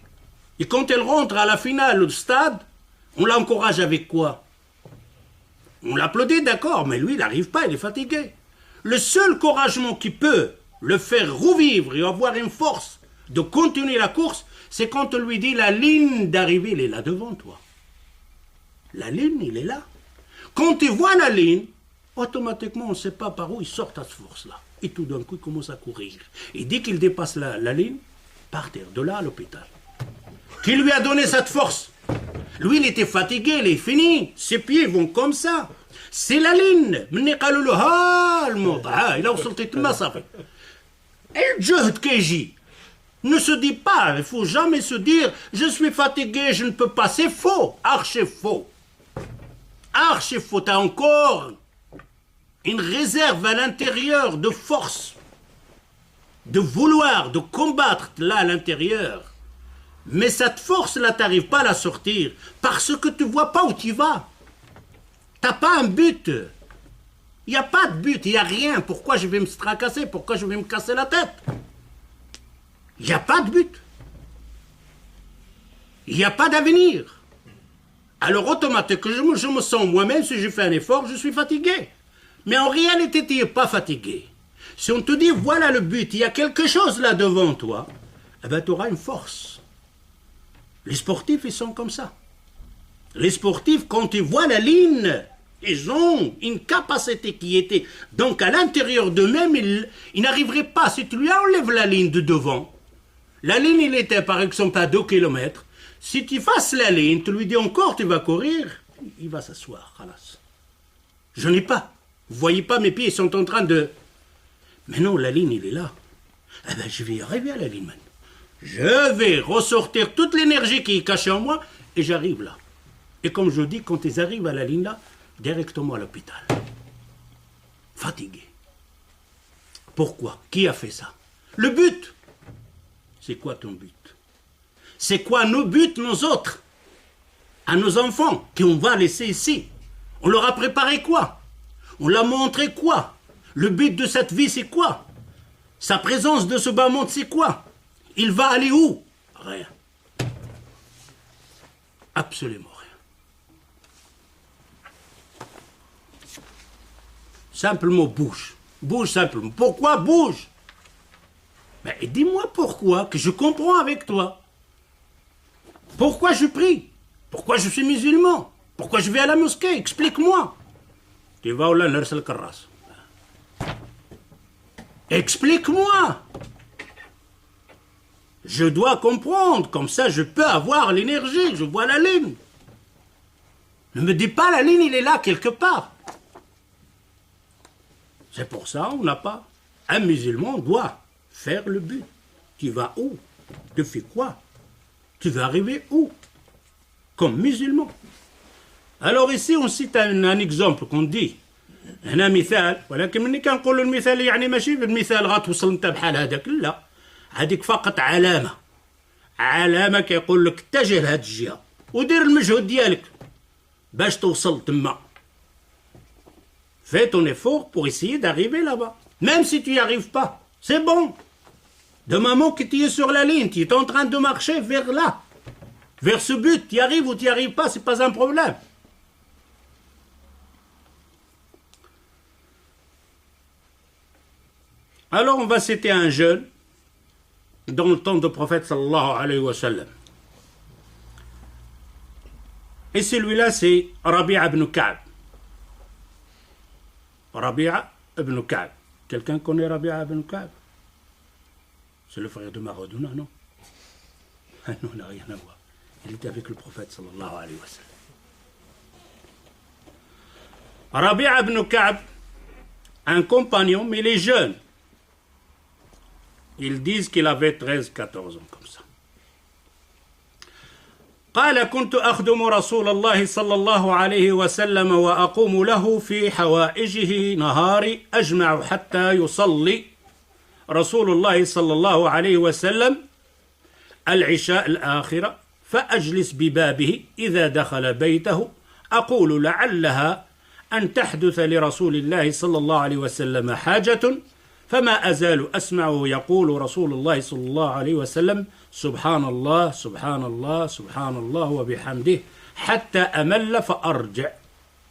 Et quand elle rentre à la finale au stade, on l'encourage avec quoi? On l'applaudit, d'accord, mais lui, il n'arrive pas, il est fatigué. Le seul encouragement qui peut le faire revivre et avoir une force de continuer la course, c'est quand on lui dit la ligne d'arrivée, il est là devant toi. La ligne, il est là. Quand tu vois la ligne, automatiquement, on ne sait pas par où il sort à cette force-là. Et tout d'un coup, il commence à courir. Et dès qu'il dépasse la ligne, par terre, de là à l'hôpital. Qui lui a donné cette force? Lui, il était fatigué, il est fini. Ses pieds vont comme ça. C'est la ligne. Il a ressorti tout le massacre. Et le jehd keji ne se dit pas, il ne faut jamais se dire je suis fatigué, je ne peux pas. C'est faux, archi faux. Archi faux. Tu as encore une réserve à l'intérieur de force, de vouloir, de combattre là à l'intérieur. Mais cette force-là, tu n'arrives pas à la sortir parce que tu ne vois pas où tu vas. Tu n'as pas un but. Il n'y a pas de but, il n'y a rien. Pourquoi je vais me tracasser? Pourquoi je vais me casser la tête? Il n'y a pas de but. Il n'y a pas d'avenir. Alors automatiquement, je me sens moi-même, si je fais un effort, je suis fatigué. Mais en réalité, tu n'es pas fatigué. Si on te dit, voilà le but, il y a quelque chose là devant toi, eh bien, tu auras une force. Les sportifs, ils sont comme ça. Les sportifs, quand ils voient la ligne, ils ont une capacité qui était... Donc, à l'intérieur d'eux-mêmes, ils n'arriveraient pas. Si tu lui enlèves la ligne de devant, la ligne, il était, par exemple, à 2 km. Si tu fasses la ligne, tu lui dis encore, tu vas courir, il va s'asseoir. Khalas. Je n'ai pas. Vous voyez pas, mes pieds, ils sont en train de... Mais non, la ligne, il est là. Eh bien, je vais y arriver à la ligne maintenant. Je vais ressortir toute l'énergie qui est cachée en moi et j'arrive là. Et comme je dis, quand ils arrivent à la ligne là, directement à l'hôpital. Fatigué. Pourquoi? Qui a fait ça? Le but. C'est quoi ton but? C'est quoi nos buts, nos autres? À nos enfants qu'on va laisser ici. On leur a préparé quoi? On leur a montré quoi? Le but de cette vie, c'est quoi? Sa présence de ce bas monde, c'est quoi? Il va aller où? Rien. Absolument rien. Simplement bouge. Bouge simplement. Pourquoi bouge? Ben, dis-moi pourquoi, que je comprends avec toi. Pourquoi je prie? Pourquoi je suis musulman? Pourquoi je vais à la mosquée? Explique-moi. Tu vas au Larsal Karras. Explique-moi. Je dois comprendre, comme ça je peux avoir l'énergie, je vois la ligne. Ne me dis pas la ligne, il est là quelque part. C'est pour ça on n'a pas. Un musulman doit faire le but. Tu vas où? Tu fais quoi? Tu vas arriver où? Comme musulman. Alors ici on cite un exemple qu'on dit. هنا مثال ولكن ملي كنقولوا المثال يعني ماشي بالمثال غتوصل انت بحال هذاك لا هذيك فقط علامه كيقول لك اتجه لهاد الجهه ودير المجهود ديالك باش توصل تما. Fais ton effort pour essayer d'arriver là-bas. Même si tu n'y arrives pas, c'est bon. De moment que tu es sur la ligne, tu es en train de marcher vers là, vers ce but, tu y arrives ou tu n'y arrives pas, c'est pas un problème. Alors on va citer un jeune dans le temps du prophète sallallahu alayhi wa sallam. Et celui-là c'est Rabi'a ibn Ka'b. Rabi'a ibn Ka'b. Quelqu'un connaît Rabi'a ibn Ka'b? C'est le frère de Maradona, non? Non, il n'a rien à voir. Il était avec le prophète sallallahu alayhi wa sallam. Rabi'a ibn Ka'b, un compagnon, mais il est jeune. Ils disent qu'il avait 13-14 ans comme ça. قال كنت أخدم رسول الله صلى الله عليه وسلم وأقوم له في حوائجه نهاري أجمع حتى يصلي رسول الله صلى الله عليه وسلم العشاء الآخرة فأجلس ببابه إذا دخل بيته أقول لعلها أن تحدث لرسول الله صلى الله عليه وسلم حاجة فما أزال أسمعه يقول رسول الله صلى الله عليه وسلم سبحان الله سبحان الله سبحان الله وبحمده حتى أمل فأرجع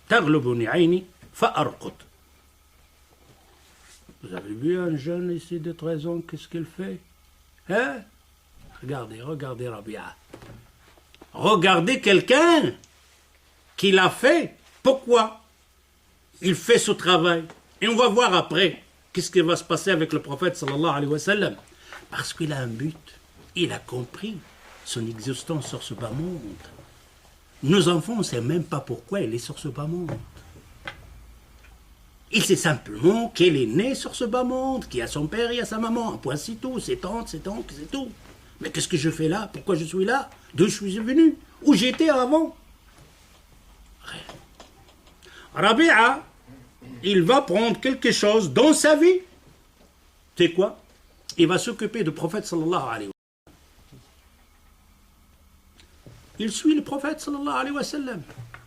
تغلبني عيني فأرقد. Vous avez vu un jeune ici de 13 ans, qu'est-ce qu'il fait? Hein? Regardez Rabi'a. Regardez quelqu'un qui l'a fait. Pourquoi? Il fait ce travail. Et on va voir après. Qu'est-ce qui va se passer avec le prophète sallallahu alayhi wa sallam? Parce qu'il a un but. Il a compris son existence sur ce bas monde. Nos enfants, on ne sait même pas pourquoi il est sur ce bas monde. Il sait simplement qu'il est né sur ce bas monde, qu'il a son père et a sa maman. Un point, c'est tout. Ses tantes, ses oncles, c'est tout. Mais qu'est-ce que je fais là? Pourquoi je suis là? D'où je suis venu? Où j'étais avant? Rabi'a, il va prendre quelque chose dans sa vie. C'est quoi? Il va s'occuper du prophète sallallahu alayhi wa sallam. Il suit le prophète sallallahu alayhi wa sallam.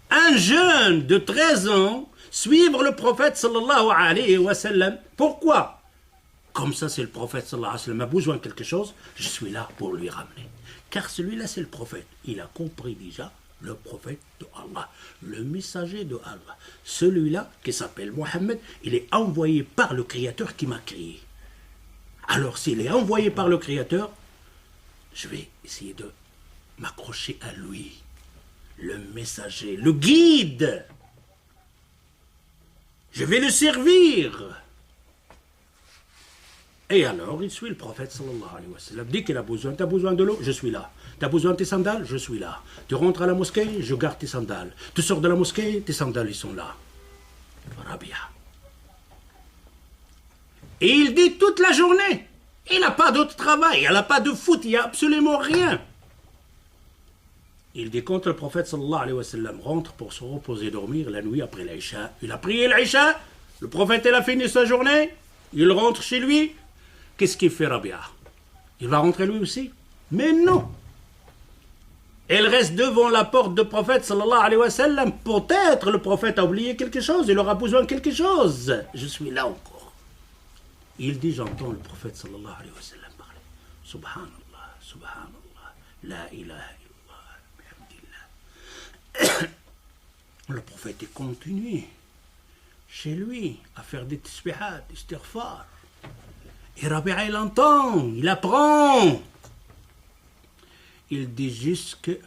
Un jeune de 13 ans suivre le prophète sallallahu alayhi wa sallam. Pourquoi? Comme ça, c'est le prophète sallallahu alayhi wa sallam a besoin de quelque chose, je suis là pour lui ramener. Car celui-là, c'est le prophète. Il a compris déjà le prophète de Allah, le messager de Allah. Celui-là, qui s'appelle Mohammed, il est envoyé par le Créateur qui m'a créé. Alors, s'il est envoyé par le Créateur, je vais essayer de m'accrocher à lui, le messager, le guide. Je vais le servir. Et alors, il suit le prophète sallallahu alayhi wa sallam. Dès qu'il a besoin, tu as besoin de l'eau, je suis là. Tu as besoin de tes sandales, je suis là. Tu rentres à la mosquée, je garde tes sandales. Tu sors de la mosquée, tes sandales, ils sont là. Rabi'a. Et il dit toute la journée. Il n'a pas d'autre travail, il n'a pas de foot, il n'y a absolument rien. Il dit quand le prophète sallallahu alayhi wa sallam rentre pour se reposer, dormir la nuit après l'Aïcha. Il a prié l'Aïcha, le prophète il a fini sa journée, il rentre chez lui. Qu'est-ce qu'il fait Rabi'a? Il va rentrer lui aussi? Mais non. Elle reste devant la porte du prophète sallallahu alayhi wa sallam. Peut-être le prophète a oublié quelque chose, il aura besoin de quelque chose. Je suis là encore. Il dit j'entends le prophète sallallahu alayhi wa sallam parler. Subhanallah, subhanallah, la ilaha illallah. Le prophète est continué chez lui à faire des tisbihat, des istighfar. Et Rabi'a, il entend, il apprend. Il dit juste que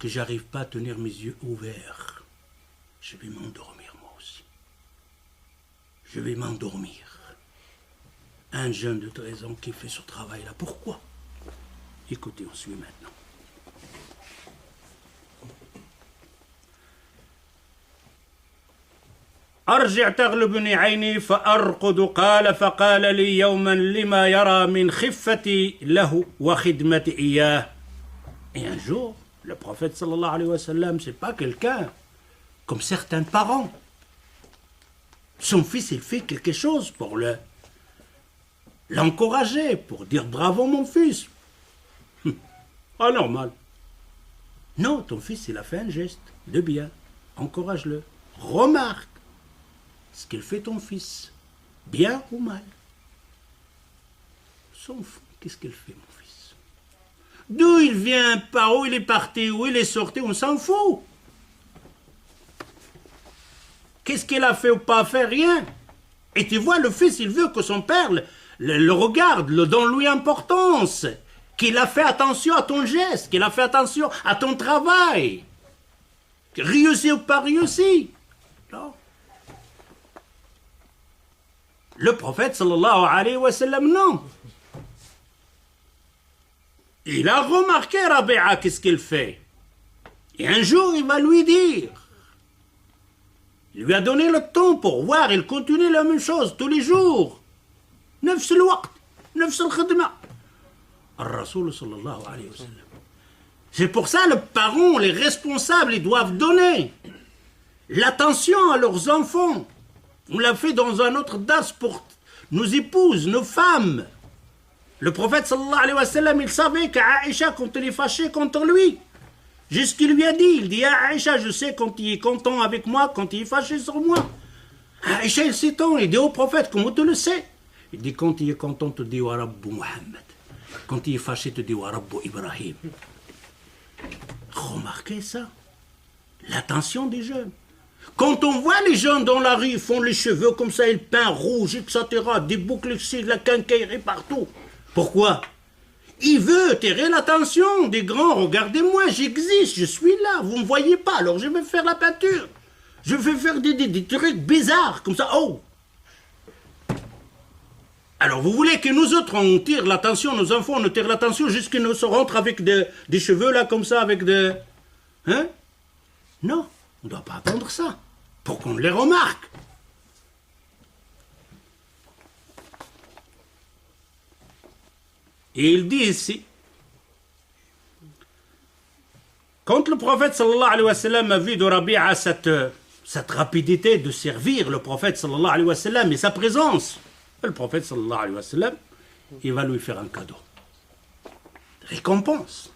j'arrive pas à tenir mes yeux ouverts. Je vais m'endormir moi aussi. Je vais m'endormir. Un jeune de 13 ans qui fait ce travail-là. Pourquoi? Écoutez, on suit maintenant. أرجع تغلبني عيني فأرقد قال فقال لي يوما لما يرى من خفتي له وخدمتي إياه. Et un jour, le prophète sallallahu alayhi wa sallam, c'est pas quelqu'un comme certains parents. Son fils, il fait quelque chose pour l'encourager, pour dire bravo mon fils. Ah, normal. Non, ton fils, il a fait un geste de bien. Encourage-le. Remarque ce qu'il fait ton fils, bien ou mal. S'en fout, qu'est-ce qu'il fait mon fils? D'où il vient, par où il est parti, où il est sorti, on s'en fout. Qu'est-ce qu'il a fait ou pas fait? Rien. Et tu vois, le fils, il veut que son père le regarde, le donne-lui importance, qu'il a fait attention à ton geste, qu'il a fait attention à ton travail. Réussi ou pas réussi. Non. Le prophète, sallallahu alayhi wa sallam, non. Il a remarqué Rabi'a, qu'est-ce qu'il fait. Et un jour, il va lui dire. Il lui a donné le temps pour voir, il continue la même chose tous les jours. نفس الوقت, نفس الخدمة. الرسول صلى الله عليه وسلم. C'est pour ça les parents, les responsables, ils doivent donner l'attention à leurs enfants. On l'a fait dans un autre dars pour nos épouses, nos femmes. Le prophète sallallahu alayhi wa sallam, il savait qu'Aïcha, quand elle est fâchée contre lui, juste ce qu'il lui a dit, il dit à Aïcha, je sais quand il est content avec moi, quand il est fâché sur moi. Aïcha, il s'étend, il dit au prophète, comment tu le sais? Il dit, quand il est content, tu dis wa Rabbu Muhammad. Quand il est fâché, tu dis wa Rabbu Ibrahim. Remarquez ça, l'attention des jeunes. Quand on voit les jeunes dans la rue, ils font les cheveux comme ça, ils peignent rouge, etc., des boucles ici, de la quincaillerie partout. Pourquoi? Il veut attirer l'attention des grands. Regardez-moi, j'existe, je suis là, vous ne me voyez pas, alors je vais faire la peinture. Je vais faire des trucs bizarres, comme ça, oh. Alors vous voulez que nous autres, on tire l'attention, nos enfants, on tire l'attention jusqu'à nous se rentrent avec des cheveux là, comme ça, avec des... Hein? Non, on ne doit pas attendre ça, pour qu'on les remarque. Et il dit ici, quand le prophète sallallahu alayhi wa sallam a vu de Rabi'a cette rapidité de servir le prophète sallallahu alayhi wa sallam et sa présence, le prophète sallallahu alayhi wa sallam, il va lui faire un cadeau. Récompense.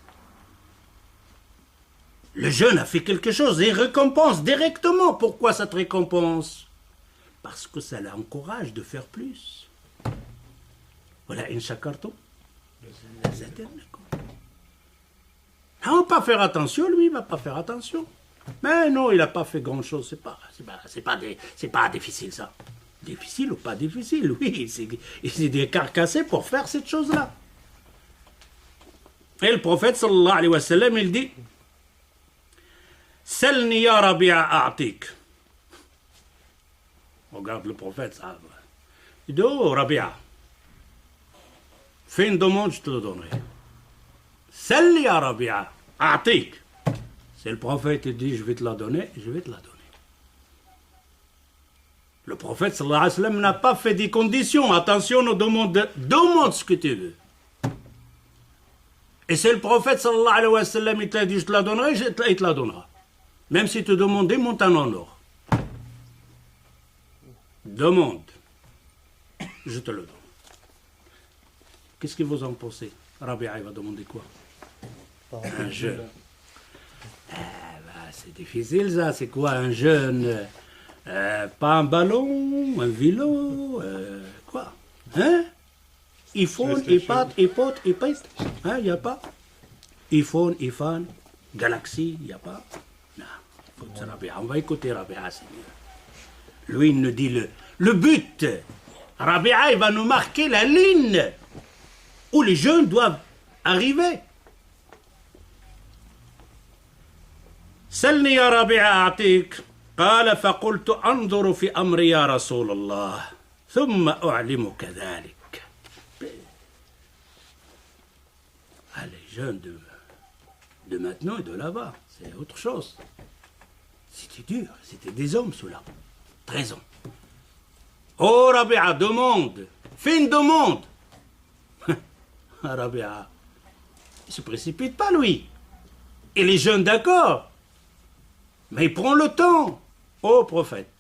Le jeune a fait quelque chose et récompense directement. Pourquoi cette récompense? Parce que ça l'encourage de faire plus. Voilà, in shakartum. On ne va pas faire attention, lui, il ne va pas faire attention. Mais non, il n'a pas fait grand-chose. C'est pas difficile, ça. Difficile ou pas difficile, oui, il s'est décarcassé pour faire cette chose-là. Et le prophète, sallallahu alayhi wa sallam, il dit, Salni ya Rabi'a a'tik. Regarde le prophète, ça. Il dit, oh Rabi'a, fais une demande, je te le donnerai. Salni ya Rabi'a a'tik. C'est le prophète qui dit, je vais te la donner, je vais te la donner. Le prophète sallallahu alayhi wa sallam n'a pas fait des conditions. Attention, on demande ce que tu veux. Et c'est le prophète sallallahu alayhi wa sallam, il t'a dit, je te la donnerai, il te la donnera. Même si tu demandes des montagnes en or. Demande. Je te le donne. Qu'est-ce que vous en pensez? Rabi'a, il va demander quoi? Un jeune. C'est difficile ça, c'est quoi un jeune? Pas un ballon, un vélo, quoi? Hein? iPhone, iPad, hein, il n'y a pas? iPhone, iPhone, Galaxy, il n'y a pas? Non, on va écouter Rabi'a, c'est mieux. Lui, il nous dit le but. Rabi'a, il va nous marquer la ligne où les jeunes doivent arriver. سلني يا ربيعة أعطيك قال فقلت أنظر في أمري يا رسول الله ثم أعلمك ذلك. Les jeunes de maintenant et de là-bas, c'est autre chose. C'était dur, c'était des hommes ceux-là. raison. Oh Rabia, demande, fais une demande. Rabia, il ne se précipite pas lui. Il est jeune, d'accord, mais il prend le temps. Oh prophète,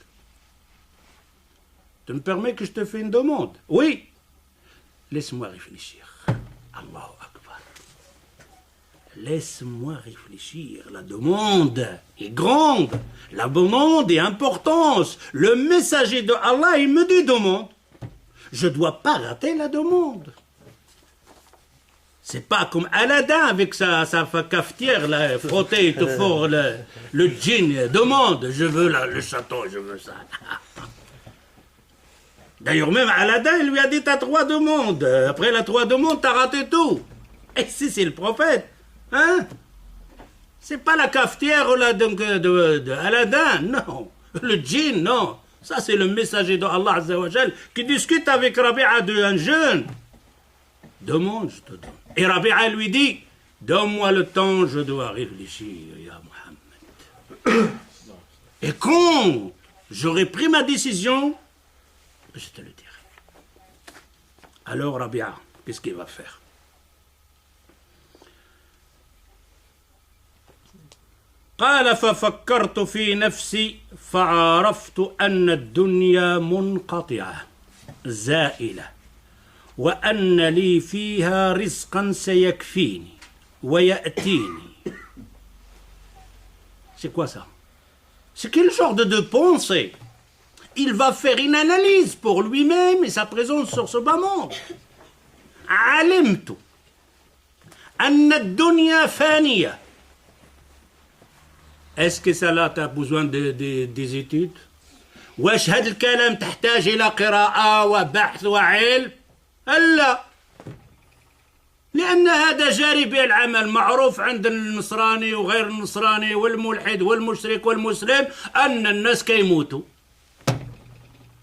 tu me permets que je te fasse une demande? Oui. Laisse-moi réfléchir. Allahu Akbar. Laisse-moi réfléchir. La demande est grande. La demande est importante. Le messager de Allah, il me dit demande. Je ne dois pas rater la demande. C'est pas comme Aladdin avec sa cafetière, là, frotter, il te faut le djinn. Demande, je veux le château, je veux ça. D'ailleurs, même Aladdin, il lui a dit, t'as 3 demandes. Après la 3 demandes, t'as raté tout. Et si c'est le prophète, hein? C'est pas la cafetière là, de Aladdin, non. Le djinn, non. Ça, c'est le messager de Allah Azza wa Jal qui discute avec Rabia, un jeune. Demande, je te donne. Et Rabia lui dit, donne-moi le temps, je dois réfléchir, ya Muhammad. Et quand j'aurai pris ma décision, je te le dirai. Alors Rabia, qu'est-ce qu'il va faire? قال ففكرت في نفسي فعرفت أن الدنيا منقطعة زائلة وأن لي فيها رزقا سيكفيني ويأتيني. C'est quoi ça? C'est quel genre de pensée? Il va faire une analyse pour lui-même et sa présence sur ce bas monde. علمت أن الدنيا فانية. Est-ce que ça là, tu as besoin des études? واش هذا الكلام تحتاج إلى قراءة وبحث وعلم؟ لا. لأن هذا جاري به العمل، معروف عند النصراني وغير النصراني والملحد والمشرك والمسلم أن الناس كيموتوا.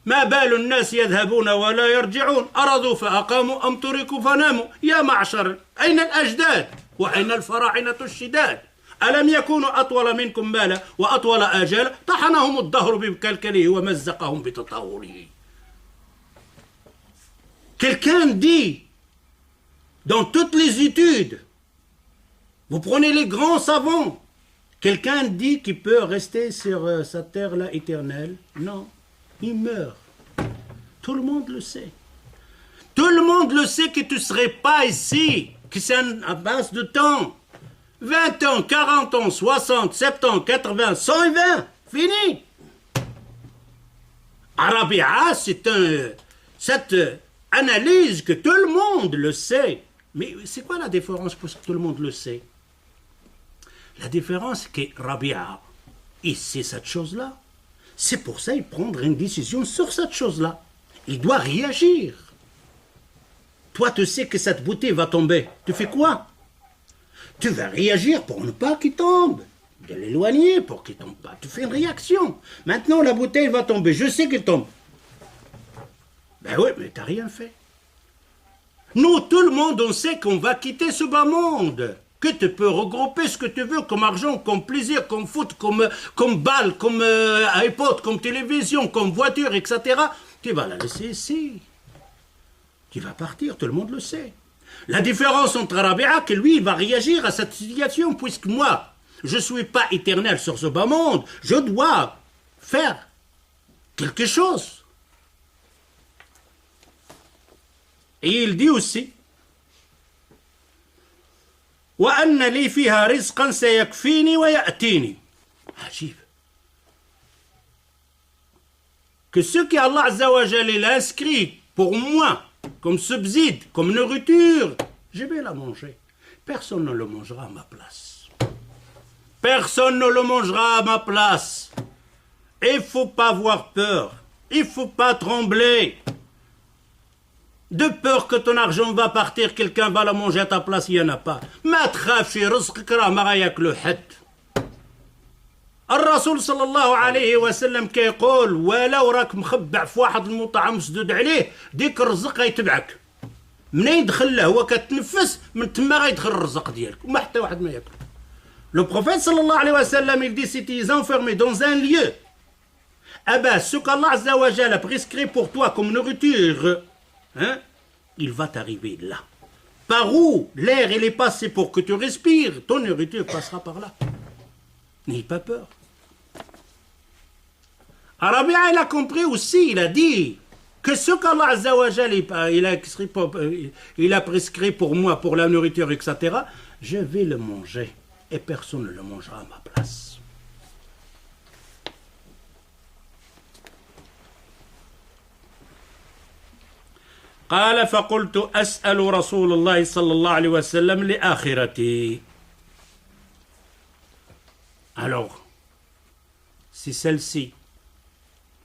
ما بال الناس يذهبون ولا يرجعون؟ أرضوا فأقاموا أم تركوا فناموا؟ يا معشر، أين الأجداد؟ وأين الفراعنة الشداد؟ ألم يكونوا أطول منكم مالا وأطول آجالا؟ طحنهم الدهر بكلكله ومزقهم بتطاوله. Quelqu'un dit, dans toutes les études, vous prenez les grands savants, quelqu'un dit qu'il peut rester sur sa terre-là éternelle? Non, il meurt. Tout le monde le sait. Tout le monde le sait que tu ne serais pas ici, que c'est à base de temps. 20 ans, 40 ans, 60, 70, 80, 120, fini. Rabia, c'est cette analyse que tout le monde le sait. Mais c'est quoi la différence pour que tout le monde le sait? La différence, c'est que Rabia, il sait cette chose-là. C'est pour ça qu'il prendra une décision sur cette chose-là. Il doit réagir. Toi, tu sais que cette bouteille va tomber. Tu fais quoi? Tu vas réagir pour ne pas qu'il tombe. De l'éloigner pour qu'il ne tombe pas. Tu fais une réaction. Maintenant, la bouteille va tomber. Je sais qu'elle tombe. Ben oui, mais tu n'as rien fait. Nous, tout le monde, on sait qu'on va quitter ce bas monde. Que tu peux regrouper ce que tu veux comme argent, comme plaisir, comme foot, comme balle, comme iPod, comme télévision, comme voiture, etc. Tu vas la laisser ici. Tu vas partir, tout le monde le sait. La différence entre Rabia, que lui, il va réagir à cette situation, puisque moi, je ne suis pas éternel sur ce bas monde, je dois faire quelque chose. Et il dit aussi, وأن لي فيها رزقا سيكفيني ويأتيني. عجيب. Que ce qu'Allah Azza wa Jal a inscrit pour moi, comme subside, comme nourriture, je vais la manger. Personne ne le mangera à ma place. Personne ne le mangera à ma place. Il ne faut pas avoir peur. Il ne faut pas trembler. De peur que ton argent va partir, quelqu'un va la manger à ta place, il n'y en a pas. ما تخافش رزقك راه ما غياكلو حد. الرسول صلى الله عليه وسلم كيقول ولو راك مخبع في واحد المطعم مسدود عليه ديك الرزق غيتبعك. منين دخل له هو كتنفس من تما غيدخل الرزق ديالك وما حتى واحد ما ياكل. Le prophète صلى الله عليه وسلم il dit si tu es enfermé dans un lieu ah ben, ce qu'Allah Azza wa Jal a prescrit pour toi comme nourriture, hein, il va t'arriver là. Par où l'air il est passé pour que tu respires, ton nourriture passera par là. N'aie pas peur. Rabia, il a compris aussi, il a dit que ce qu'Allah Azza wa Jal il a prescrit pour moi, pour la nourriture, etc., je vais le manger et personne ne le mangera à ma place. قال فقلت أسأل رسول الله صلى الله عليه وسلم لآخرتي. Alors, si celle-ci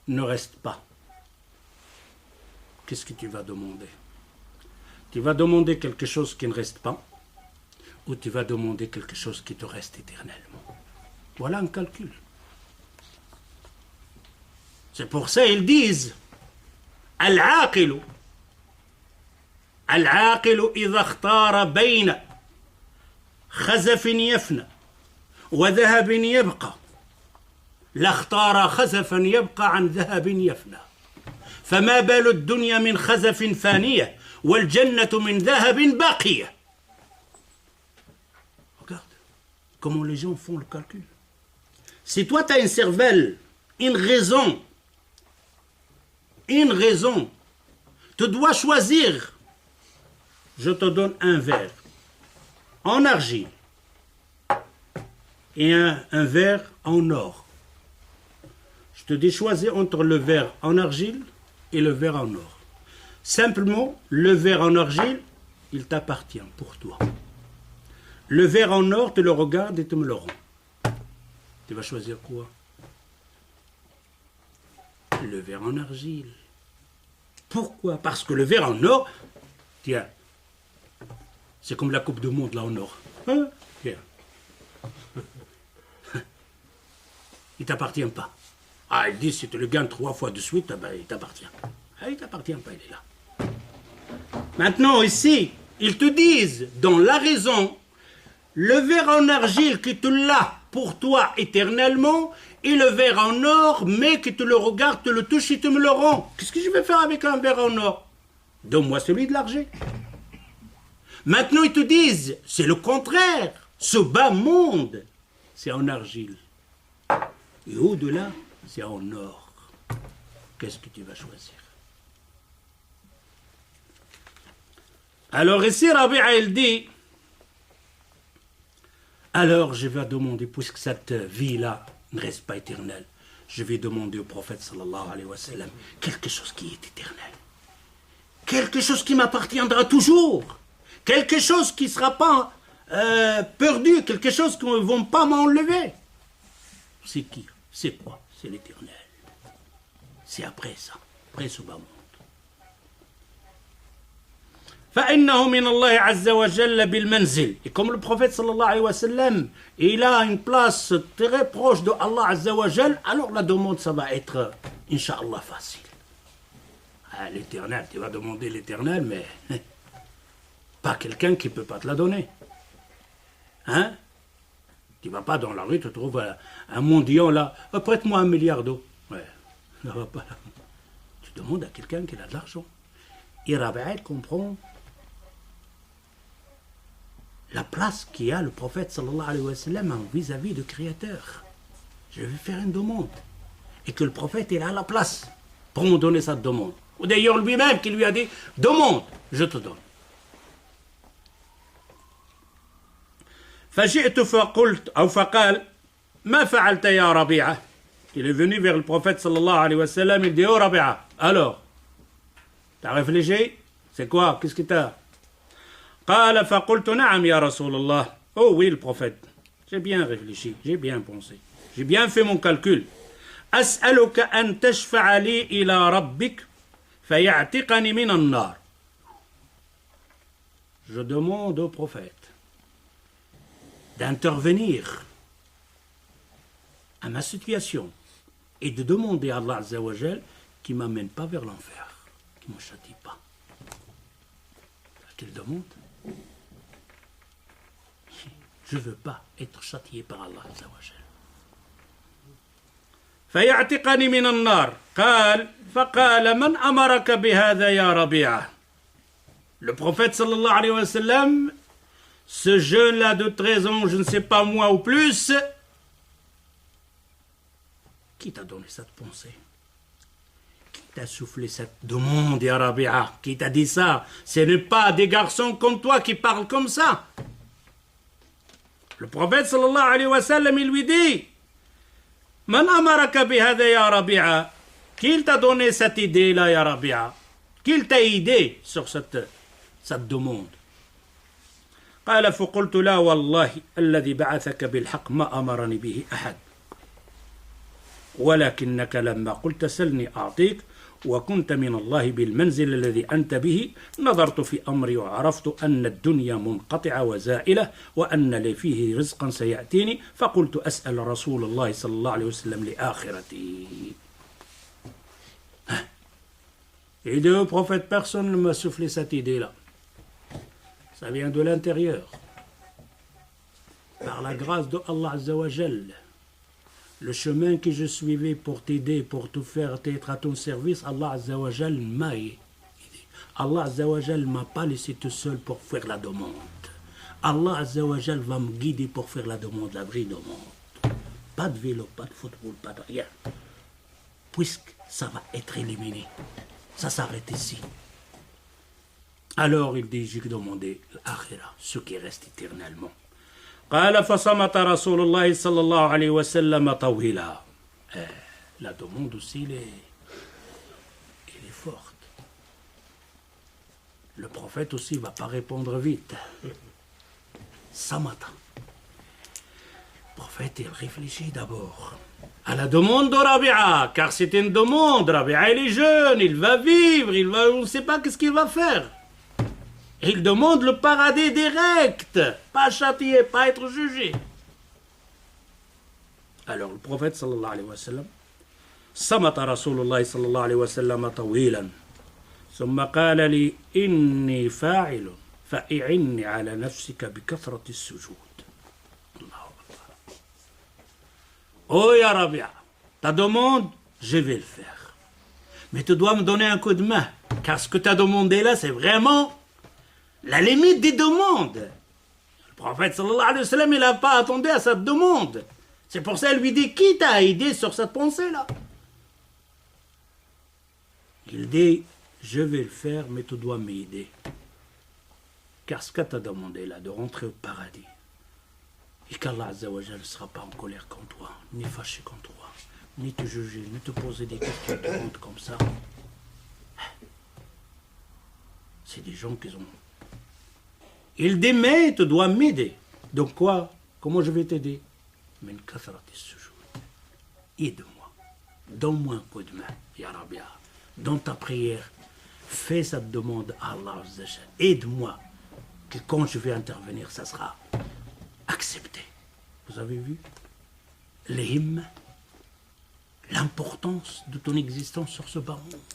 ne reste pas, qu'est-ce que tu vas demander? Tu vas demander quelque chose qui ne reste pas, ou tu vas demander quelque chose qui te reste éternellement. Voilà un calcul. C'est pour ça qu'ils disent Al-Aqilu. العاقل إذا اختار بين خزف يفنى وذهب يبقى لاختار خزفا يبقى عن ذهب يفنى فما بال الدنيا من خزف فانية والجنة من ذهب باقية. Regarde comment les gens font le calcul. Si toi tu as une cervelle, une raison, tu dois choisir. Je te donne un verre en argile et un verre en or. Je te dis choisis entre le verre en argile et le verre en or. Simplement, le verre en argile, il t'appartient pour toi. Le verre en or, tu le regardes et tu me le rends. Tu vas choisir quoi? Le verre en argile. Pourquoi? Parce que le verre en or, tiens, c'est comme la Coupe du Monde là en or. Hein? Tiens. Il t'appartient pas. Ah, il dit si tu le gagnes 3 fois de suite, ah ben, il t'appartient. Ah, il t'appartient pas, il est là. Maintenant ici, ils te disent, dans la raison, le verre en argile que tu l'as pour toi éternellement, et le verre en or, mais que tu le regardes, tu le touches et tu me le rends. Qu'est-ce que je vais faire avec un verre en or? Donne-moi celui de l'argile. Maintenant, ils te disent, c'est le contraire. Ce bas monde, c'est en argile. Et au-delà, c'est en or. Qu'est-ce que tu vas choisir? Alors ici, Rabia, il dit, alors je vais demander, puisque cette vie-là ne reste pas éternelle, je vais demander au prophète sallallahu alayhi wa sallam quelque chose qui est éternel. Quelque chose qui m'appartiendra toujours. Quelque chose qui ne sera pas perdu, quelque chose qu'ils ne vont pas m'enlever. C'est qui? C'est quoi? C'est l'éternel. C'est après ça, après ce bas monde. فإنه من الله عز وجل بالمنزل. Et comme le prophète sallallahu alayhi wa sallam, il a une place très proche de Allah azza wa jal, alors la demande ça va être, Inch'Allah, facile. Ah, l'éternel, tu vas demander l'éternel, mais pas quelqu'un qui ne peut pas te la donner. Hein? Tu ne vas pas dans la rue, tu trouves un mendiant là, prête-moi 1 milliard d'euros. Ouais, ça va pas. Tu demandes à quelqu'un qui a de l'argent. Et Rabia comprend la place qu'il a le prophète sallallahu alayhi wa sallam vis-à-vis du Créateur. Je vais faire une demande. Et que le prophète est à la place pour me donner cette demande. Ou d'ailleurs lui-même qui lui a dit, demande, je te donne. فجئت فقلت أو فقال ما فعلت يا ربيعة. Il est venu vers le prophète sallallahu alayhi wa sallam, il dit, oh Rabia, alors, t'as réfléchi? C'est quoi? Qu'est-ce que t'as? قال فقلت نعم يا رسول الله. Oh oui, le prophète, j'ai bien réfléchi, j'ai bien pensé, j'ai bien fait mon calcul. أسألك أن تشفع لي إلى ربك فيعتقني من النار. Je demande au prophète d'intervenir à ma situation et de demander à Allah Azza wa Jal qui ne m'amène pas vers l'enfer, qui ne me châtie pas. Quelle demande? Je ne veux pas être châtié par Allah Azza wa Jal. فيعتقني من النار قال فقال من أمرك بهذا يا ربيعة. Le prophète sallallahu alayhi wa sallam, ce jeune-là de 13 ans, je ne sais pas moi ou plus, qui t'a donné cette pensée? Qui t'a soufflé cette demande, ya Rabi'a? Qui t'a dit ça? Ce n'est pas des garçons comme toi qui parlent comme ça. Le prophète sallallahu alayhi wa sallam, il lui dit Man amaraka bihada ya Rabi'a? Qui t'a donné cette idée-là, ya Rabi'a? Qui t'a aidé sur cette demande? قال فقلت لا والله الذي بعثك بالحق ما أمرني به أحد ولكنك لما قلت سلني أعطيك وكنت من الله بالمنزل الذي أنت به نظرت في أمري وعرفت أن الدنيا منقطعة وزائلة وأن لي فيه رزقا سيأتيني فقلت أسأل رسول الله صلى الله عليه وسلم لآخرتي. Et de prophète, personne ne m'a soufflé cette idée-là. Ça vient de l'intérieur. Par la grâce de Allah Azza wa Jal. Le chemin que je suivais pour t'aider, pour te faire être à ton service, Allah Azza wa Jal m'a aidé. Allah Azza wa Jal ne m'a pas laissé tout seul pour faire la demande. Allah Azza wa Jal va me guider pour faire la demande, la vraie demande. Pas de vélo, pas de football, pas de rien. Puisque ça va être éliminé. Ça s'arrête ici. Alors il dit, j'ai demandé l'akhira, ce qui reste éternellement. قال فصمت رسول الله صلى الله عليه وسلم طويلا. La demande aussi, elle est forte. Le prophète aussi ne va pas répondre vite. Samata. Le prophète, il réfléchit d'abord à la demande de Rabi'a, car c'est une demande. Rabi'a, il est jeune, il va vivre, on ne sait pas qu'est-ce qu'il va faire. Il demande le paradis direct, pas châtié, pas être jugé. Alors le prophète sallallahu alayhi wa sallam, صمت رسول الله صلى الله عليه وسلم طويلا ثم قال لي إني فاعل فأعني على نفسك بكثرة السجود. الله أكبر. Oh ya Rabia, ta demande, je vais le faire. Mais tu dois me donner un coup de main, car ce que tu as demandé là, c'est vraiment la limite des demandes. Le prophète sallallahu alayhi wa sallam, il n'a pas attendu à cette demande. C'est pour ça qu'il lui dit, qui t'a aidé sur cette pensée-là? Il dit, je vais le faire, mais tu dois m'aider. Car ce que tu as demandé là, de rentrer au paradis, et qu'Allah Azza wa Jal ne sera pas en colère contre toi, ni fâché contre toi, ni te juger, ni te poser des questions comme ça. C'est des gens qui ont... Il dit, mais tu dois m'aider. Donc quoi? Comment je vais t'aider? Min kathrati sujud. Aide-moi. Donne-moi un coup de main, ya Rabia. Dans ta prière, fais cette demande à Allah. Aide-moi. Que quand je vais intervenir, ça sera accepté. Vous avez vu? L'himma, l'importance de ton existence sur ce bas monde.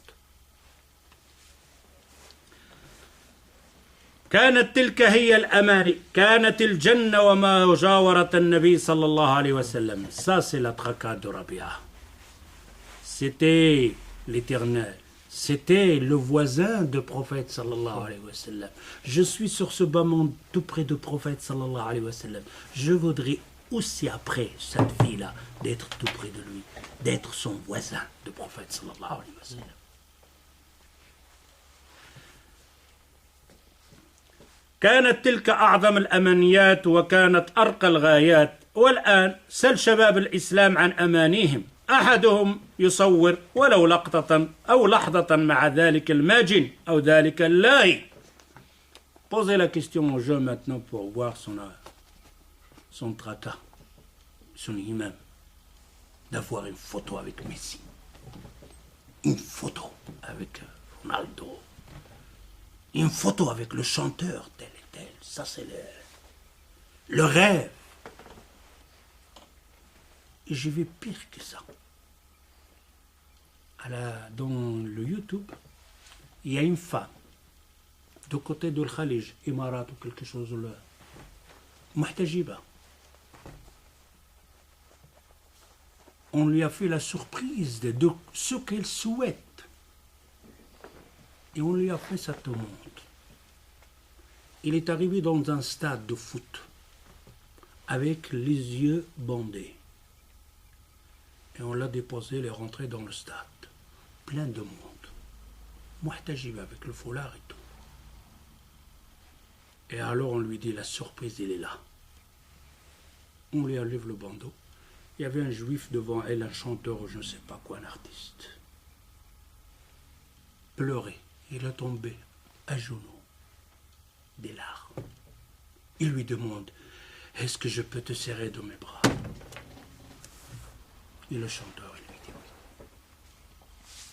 كانت تلك هي الأماني كانت الجنة وما جاورت النبي صلى الله عليه وسلم. Ça c'est la traka de Rabi'a. C'était l'éternel. C'était le voisin du prophète sallallahu alayhi wa sallam. Je suis sur ce bas monde tout près du prophète sallallahu alayhi wa sallam. Je voudrais aussi après cette vie-là d'être tout près de lui, d'être son voisin du prophète sallallahu alayhi wa sallam. كانت تلك أعظم الأمانيات وكانت أرقى الغايات. والآن سل شباب الإسلام عن أمانيهم. أحدهم يصور ولو لقطة أو لحظة مع ذلك الماجن أو ذلك اللاهي. Posez la question aux jeunes maintenant pour voir son tracas, son imam, d'avoir une photo avec Messi, une photo avec Ronaldo, une photo avec le chanteur tel et tel. Ça c'est le rêve. Et je vais pire que ça. Dans le YouTube, il y a une femme de côté de Khalij, Imarat ou quelque chose là, محتجبة. on lui a fait la surprise de ce qu'elle souhaite. Et on lui a fait cette demande. Il est arrivé dans un stade de foot, avec les yeux bandés. Et on l'a déposé, il est rentré dans le stade, plein de monde. Muhtajib avec le foulard et tout. Et alors on lui dit, la surprise, il est là. On lui enlève le bandeau. Il y avait un juif devant elle, un chanteur ou je ne sais pas quoi, un artiste. Pleurait. Il est tombé à genoux, des larmes. Il lui demande, est-ce que je peux te serrer dans mes bras? Et le chanteur, il lui dit oui.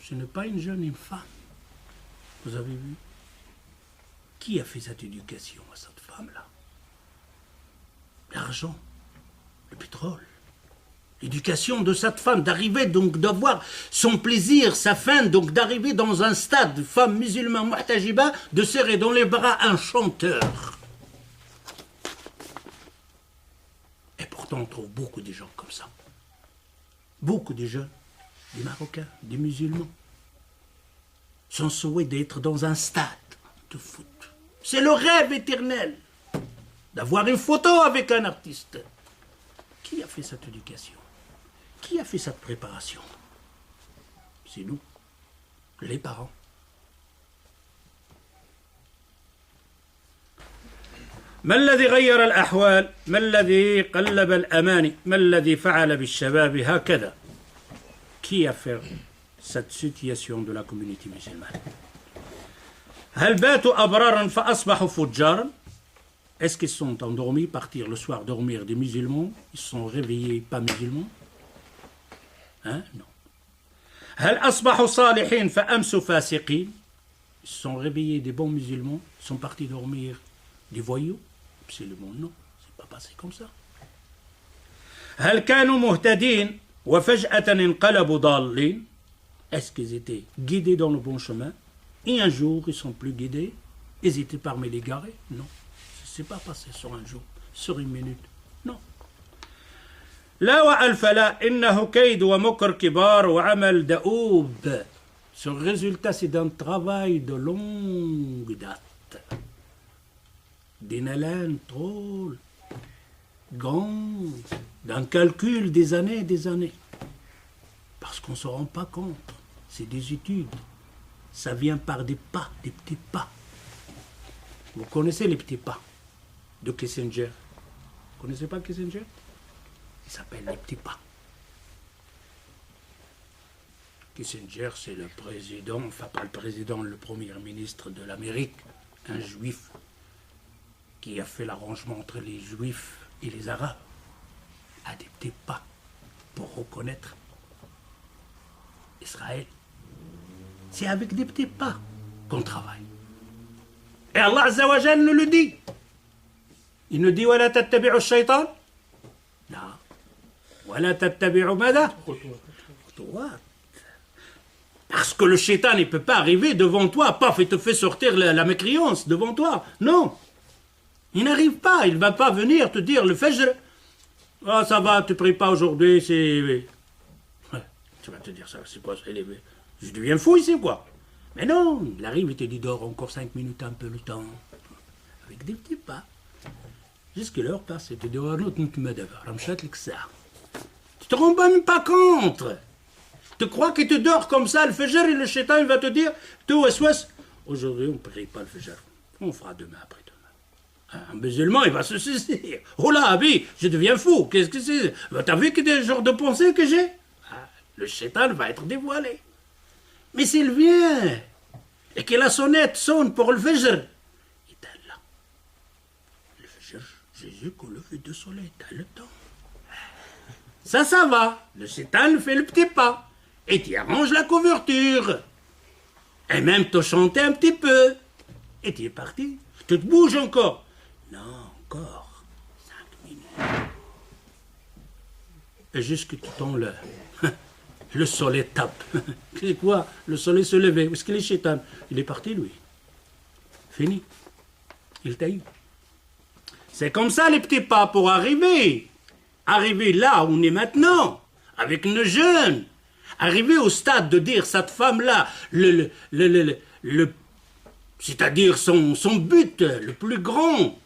Ce n'est pas une jeune, une femme. Vous avez vu? Qui a fait cette éducation à cette femme-là? L'argent, le pétrole. L'éducation de cette femme, d'arriver donc d'avoir son plaisir, sa faim, donc d'arriver dans un stade de femme musulmane muhtajiba, de serrer dans les bras un chanteur. Et pourtant on trouve beaucoup de gens comme ça. Beaucoup de jeunes, des Marocains, des musulmans, son souhait d'être dans un stade de foot. C'est le rêve éternel d'avoir une photo avec un artiste. Qui a fait cette éducation? Qui a fait cette préparation? C'est nous, les parents. ما الذي غير الأحوال؟ ما الذي قلب الأماني؟ ما الذي فعل بالشباب هكذا؟ Qui a fait cette situation de la communauté musulmane? هل باتوا أبرارا فأصبحوا فجارا؟ Est-ce qu'ils sont endormis, partir le soir dormir des musulmans? Ils sont réveillés pas musulmans? Hein? Non. هل أصبحوا صالحين فأمسوا فاسقين? Ils sont réveillés des bons musulmans, ils sont partis dormir des voyous? Absolument non, c'est pas passé comme ça. هل كانوا مهتدين وفجأة انقلبوا ضالين? Est-ce qu'ils étaient guidés dans le bon chemin et un jour ils sont plus guidés? Ils étaient parmi les garés? Non, c'est pas passé sur un jour, sur une minute, non. لا وألف لا إنه كيد ومكر كبار وعمل دؤوب. Ce résultat, c'est d'un travail de longue date, d'une haleine trop grande, d'un calcul des années et des années. Parce qu'on ne se rend pas compte, c'est des études, ça vient par des pas, des petits pas. Vous connaissez les petits pas de Kissinger? Vous connaissez pas Kissinger? Il s'appelle les petits pas. Kissinger, c'est le président, enfin pas le président, le premier ministre de l'Amérique, un juif qui a fait l'arrangement entre les juifs et les arabes, a des petits pas pour reconnaître Israël. C'est avec des petits pas qu'on travaille. Et Allah Azza wa Jal nous le dit. Il nous dit وَلَا تَتَّبِعُوا الشَّيْطَانَ. Non. وَلَا تَتَّبِعُوا ماذا؟ خطوات. Parce que le shaitan ne peut pas arriver devant toi, paf, et te fait sortir la mécréance devant toi. Non. Il n'arrive pas, il ne va pas venir te dire le fajr. Ah, ça va, tu ne pries pas aujourd'hui, c'est... Ouais, tu vas te dire ça, c'est quoi ça? Je deviens fou ici, quoi. Mais non, il arrive, il te dit dors encore 5 minutes, un peu le temps. Avec des petits pas. Jusque l'heure passe, et tu dis, oh non, tu me devais, tu te rends même pas compte. Tu crois que tu dors comme ça, le fajr, et le shaitan, il va te dire, aujourd'hui, on ne prie pas le fajr. On fera demain, après-demain. Un musulman, il va se saisir. Oh là, Abi, je deviens fou. Qu'est-ce que c'est? T'as vu que des genres de pensées que j'ai? Le shaitan va être dévoilé. Mais s'il vient et que la sonnette sonne pour le fajr, il est là. Le fajr, Jésus, qu'au lever de soleil, t'as le temps. Ça va. Le shaitan fait le petit pas. Et tu arranges la couverture. Et même te chanter un petit peu. Et tu es parti. Tu te bouges encore. Non, encore 5 minutes. Et jusque tout temps là, le soleil tape. C'est quoi? Le soleil se levait. Où est-ce qu'il est shaitan? Il est parti, lui. Fini. Il t'a eu. C'est comme ça les petits pas pour arriver. Arriver là où on est maintenant. avec une jeune. Arriver au stade de dire cette femme-là, c'est-à-dire son but le plus grand,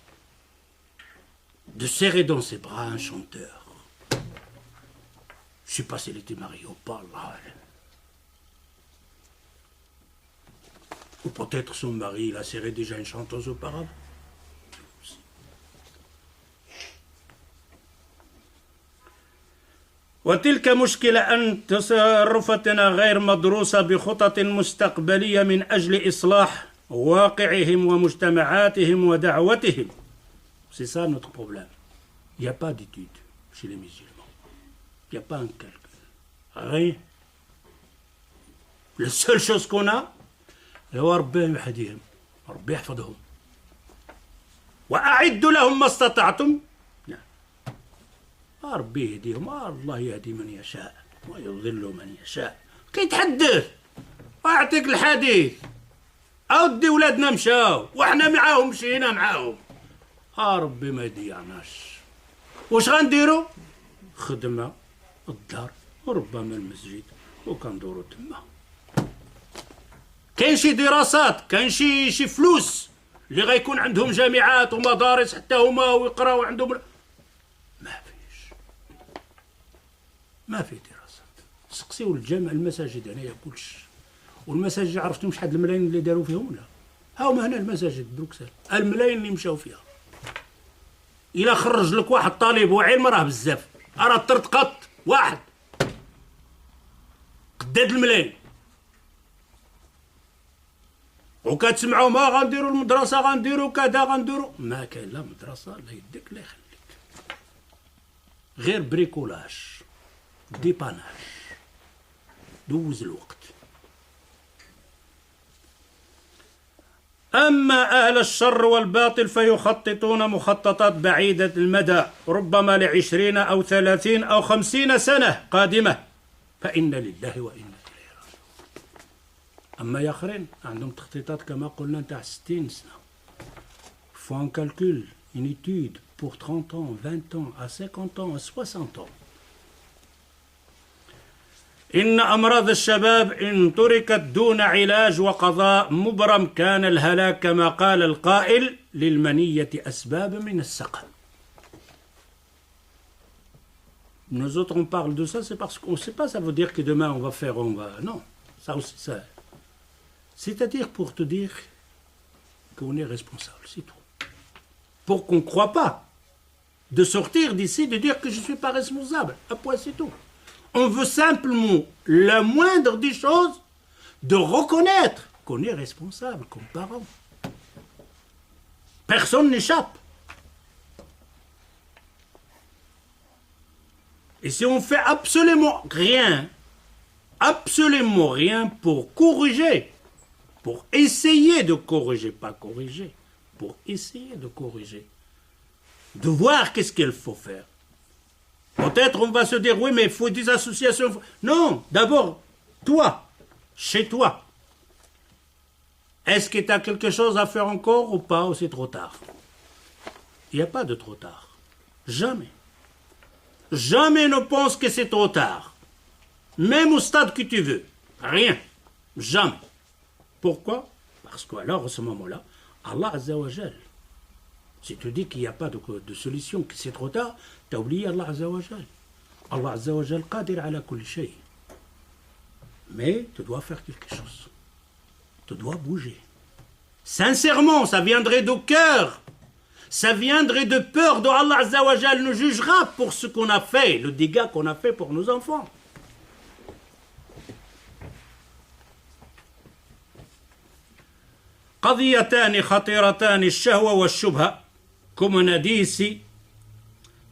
de serrer dans ses bras un chanteur. Je ne sais pas s'il était marié ou pas, là. Ou peut-être son mari, il a serré déjà une chanteuse auparavant. وتلك مشكلة أن تصرفتنا غير مدروسة بخطط مستقبلية من أجل إصلاح واقعهم ومجتمعاتهم ودعوتهم. C'est ça notre problème. Il n'y a pas d'étude chez les musulmans. Il n'y a pas un calcul. Rien. La seule chose qu'on a, هو ربي يهديهم ربي يحفظهم وأعدوا لهم ما استطعتم. ربي يهديهم، الله يهدي من يشاء ويضل من يشاء. كي تحدث واعطيك الحديث، أودي ولادنا مشاو وإحنا معاهم مشينا معاهم. ربي ما يضيعناش. واش غنديروا؟ خدمة، الدار، وربما المسجد، وكندوروا تما. كاين شي دراسات، كاين شي فلوس اللي غيكون عندهم جامعات ومدارس حتى هما ويقراو عندهم. ما في دراسات. سقسيو الجامع المساجد هنايا كلش، والمساجد عرفتم شحال الملايين اللي داروا فيهم ولا؟ هاهما هنا المساجد بروكسل، الملايين اللي مشاو فيها. إلا خرج لك واحد طالب وعلم راه بزاف، راه ترتقط واحد قداد الملايين. وكتسمعوا ما غنديروا المدرسة، غنديروا كذا، غنديروا. ما كاين لا مدرسة لا يديك لا يخليك، غير بريكولاج، ديباناج، دوز الوقت. أما أهل الشر والباطل فيخططون مخططات بعيدة المدى، ربما ل20 أو 30 أو 50 سنة قادمة، فإن لله وإنا إليه راجعون. أما ياخرين عندهم تخطيطات كما قلنا نتاع 60 سنة. faut un calcul, une étude pour 30 ans, 20 ans, à 50 ans, à 60 ans. إن أمراض الشباب إن تركت دون علاج وقضاء مبرم كان الهلاك كما قال القائل للمنية أسباب من السقم. Nous autres on parle de ça, c'est parce qu'on ne sait pas, ça veut dire que demain on va faire, on va... Non, ça aussi ça. C'est-à-dire pour te dire qu'on est responsable, c'est tout. Pour qu'on ne croit pas de sortir d'ici, de dire que je ne suis pas responsable. À point, c'est tout. On veut simplement, la moindre des choses, de reconnaître qu'on est responsable comme parents. Personne n'échappe. Et si on fait absolument rien pour corriger, pour essayer de corriger, pas corriger, pour essayer de corriger, de voir qu'est-ce qu'il faut faire. Peut-être on va se dire, oui, mais il faut des associations. Non, d'abord, toi, chez toi. Est-ce que tu as quelque chose à faire encore ou pas, ou c'est trop tard? Il n'y a pas de trop tard. Jamais. Jamais ne pense que c'est trop tard. Même au stade que tu veux. Rien. Jamais. Pourquoi? Parce qu'alors, à ce moment-là, Allah Azza wa Jal, si tu dis qu'il n'y a pas de solution, que c'est trop tard, tu as oublié Allah Azza wa Jal. Allah Azza wa Jal qadir ala kulli shay. Mais tu dois faire quelque chose. Tu dois bouger. Sincèrement, ça viendrait du cœur. Ça viendrait de peur de Allah Azza wa Jal nous jugera pour ce qu'on a fait, le dégât qu'on a fait pour nos enfants. قضيتان خطيرتان الشهوة والشبهة. Comme on a dit ici,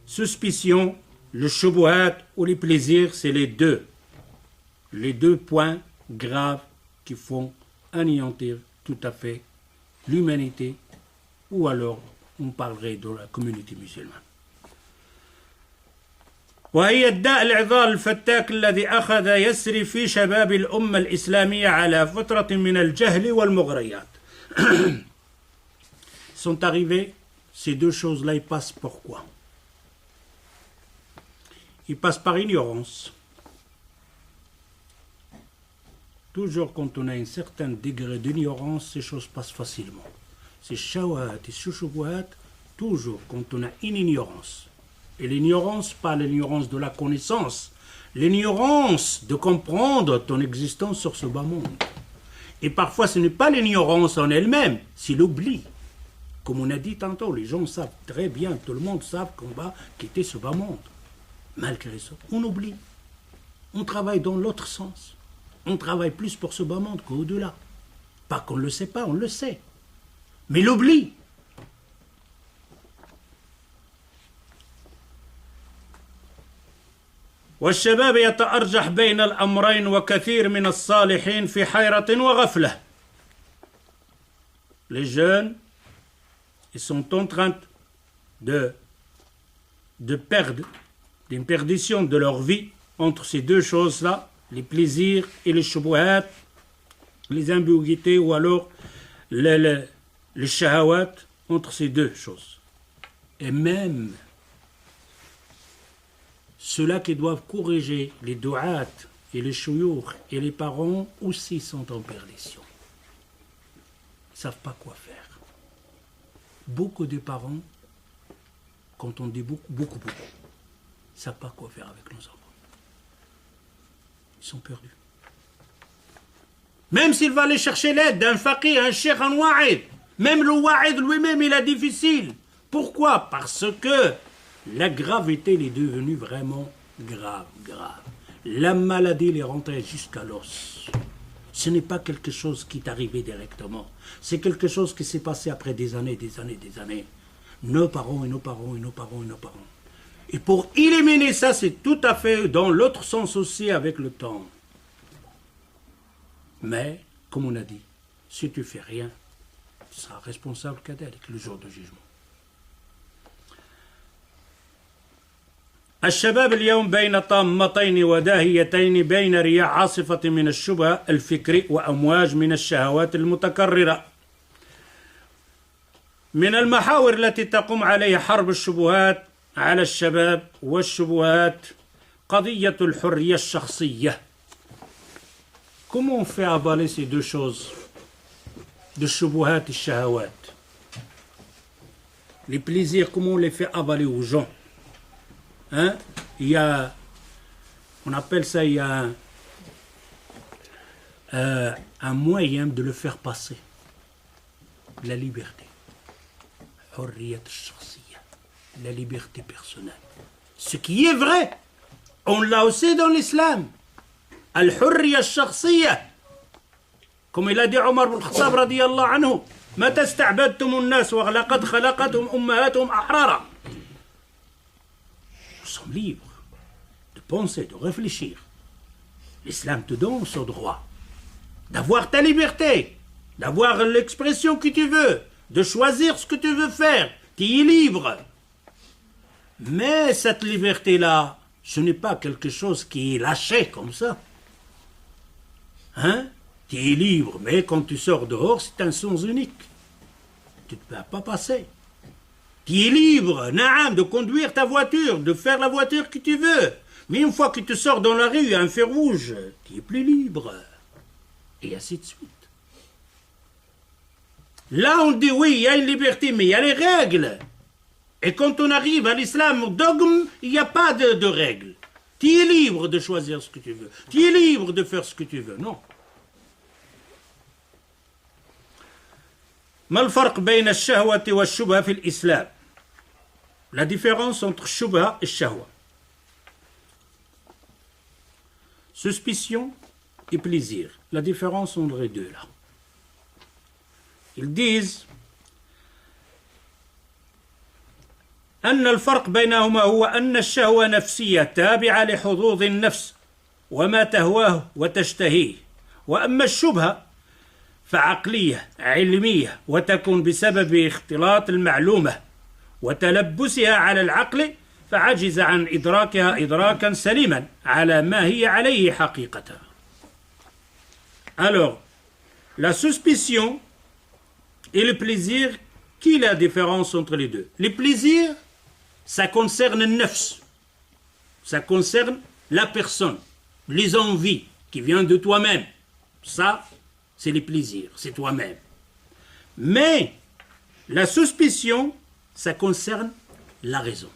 suspicion, le shubuhat ou les plaisirs, c'est les deux points graves qui font anéantir tout à fait l'humanité, ou alors on parlerait de la communauté musulmane. وهي الداء العضال الفتاك الذي أخذ يسري في شباب الأمة الإسلامية على فترة من الجهل والمغريات. Sont arrivés, ces deux choses-là, ils passent pourquoi? Ils passent par ignorance, toujours quand on a un certain degré d'ignorance, ces choses passent facilement. Ces shawat et ces shubuhat, toujours quand on a une ignorance. Et l'ignorance, pas l'ignorance de la connaissance, l'ignorance de comprendre ton existence sur ce bas monde. Et parfois, ce n'est pas l'ignorance en elle-même, c'est l'oubli. Comme on a dit tantôt, les gens savent très bien, tout le monde sait qu'on va quitter ce bas monde. Malgré ça, on oublie. On travaille dans l'autre sens. On travaille plus pour ce bas monde qu'au-delà. Pas qu'on ne le sait pas, on le sait. Mais l'oubli. والشباب يتأرجح بين الأمرين وكثير من الصالحين في حيرة وغفلة. Les jeunes, ils sont en train de perdre, d'une perdition de leur vie entre ces deux choses-là, les plaisirs et les shubuhat, les ambiguïtés ou alors les shahawat, entre ces deux choses. Et même ceux-là qui doivent corriger les du'at et les shuyukh et les parents aussi sont en perdition. Ils ne savent pas quoi faire. Beaucoup de parents, quand on dit beaucoup, ne savent pas quoi faire avec nos enfants. Ils sont perdus. Même s'il va aller chercher l'aide d'un faqih, un cheikh, un wa'id, même le wa'id lui-même, il est difficile. Pourquoi? Parce que la gravité est devenue vraiment grave. La maladie est rentrée jusqu'à l'os. Ce n'est pas quelque chose qui est arrivé directement. C'est quelque chose qui s'est passé après des années. Nos parents. Et pour éliminer ça, c'est tout à fait dans l'autre sens aussi avec le temps. Mais, comme on a dit, si tu fais rien, tu seras responsable qu'avec le jour du jugement. الشباب اليوم بين طامتين وداهيتين بين رياح عاصفة من الشبهة الفكري وأمواج من الشهوات المتكررة. من المحاور التي تقوم عليها حرب الشبهات على الشباب والشبهات قضية الحرية الشخصية. Comment on fait avaler ces deux choses de shubuhat et shahawat? Les plaisirs, comment on les fait avaler aux gens? Hein? On appelle ça, il y a un moyen de le faire passer. La liberté. La liberté personnelle. Ce qui est vrai, on l'a aussi dans l'islam. Al-hurriya al-shakhsiyya. Comme il a dit Omar ibn Khattab radiyallahu anhu, متى استعبدتم الناس ولقد خلقتهم أمهاتهم أحرارا. Nous sommes libres de penser, de réfléchir. L'islam te donne ce droit d'avoir ta liberté, d'avoir l'expression que tu veux, de choisir ce que tu veux faire. Tu es libre. Mais cette liberté-là, ce n'est pas quelque chose qui est lâché comme ça. Hein? Tu es libre, mais quand tu sors dehors, c'est un sens unique. Tu ne peux pas passer. Tu es libre, naam, de conduire ta voiture, de faire la voiture que tu veux. Mais une fois que tu sors dans la rue, il y a un feu rouge, tu es plus libre. Et ainsi de suite. Là, on dit oui, il y a une liberté, mais il y a les règles. Et quand on arrive à l'islam, au dogme, il n'y a pas de règles. Tu es libre de choisir ce que tu veux. Tu es libre de faire ce que tu veux. Non. ما الفرق بين الشهوة والشبهة في الإسلام? La différence entre shubha et shahwa. Suspicion et plaisir. La différence entre les deux là. Ils disent أن الفرق بينهما هو أن الشهوة نفسية تابعة لحظوظ النفس وما تهواه وتشتهيه، وأما الشبهة فعقلية علمية وتكون بسبب اختلاط المعلومة وتلبسها على العقل فعجز عن إدراكها إدراكا سليما على ما هي عليه حقيقة. Alors, la suspicion et le plaisir, qui est la différence entre les deux? Les plaisirs, ça concerne le nafs, ça concerne la personne, les envies qui viennent de toi-même. Ça, c'est les plaisirs, c'est toi-même. Mais la suspicion, ça concerne la raison,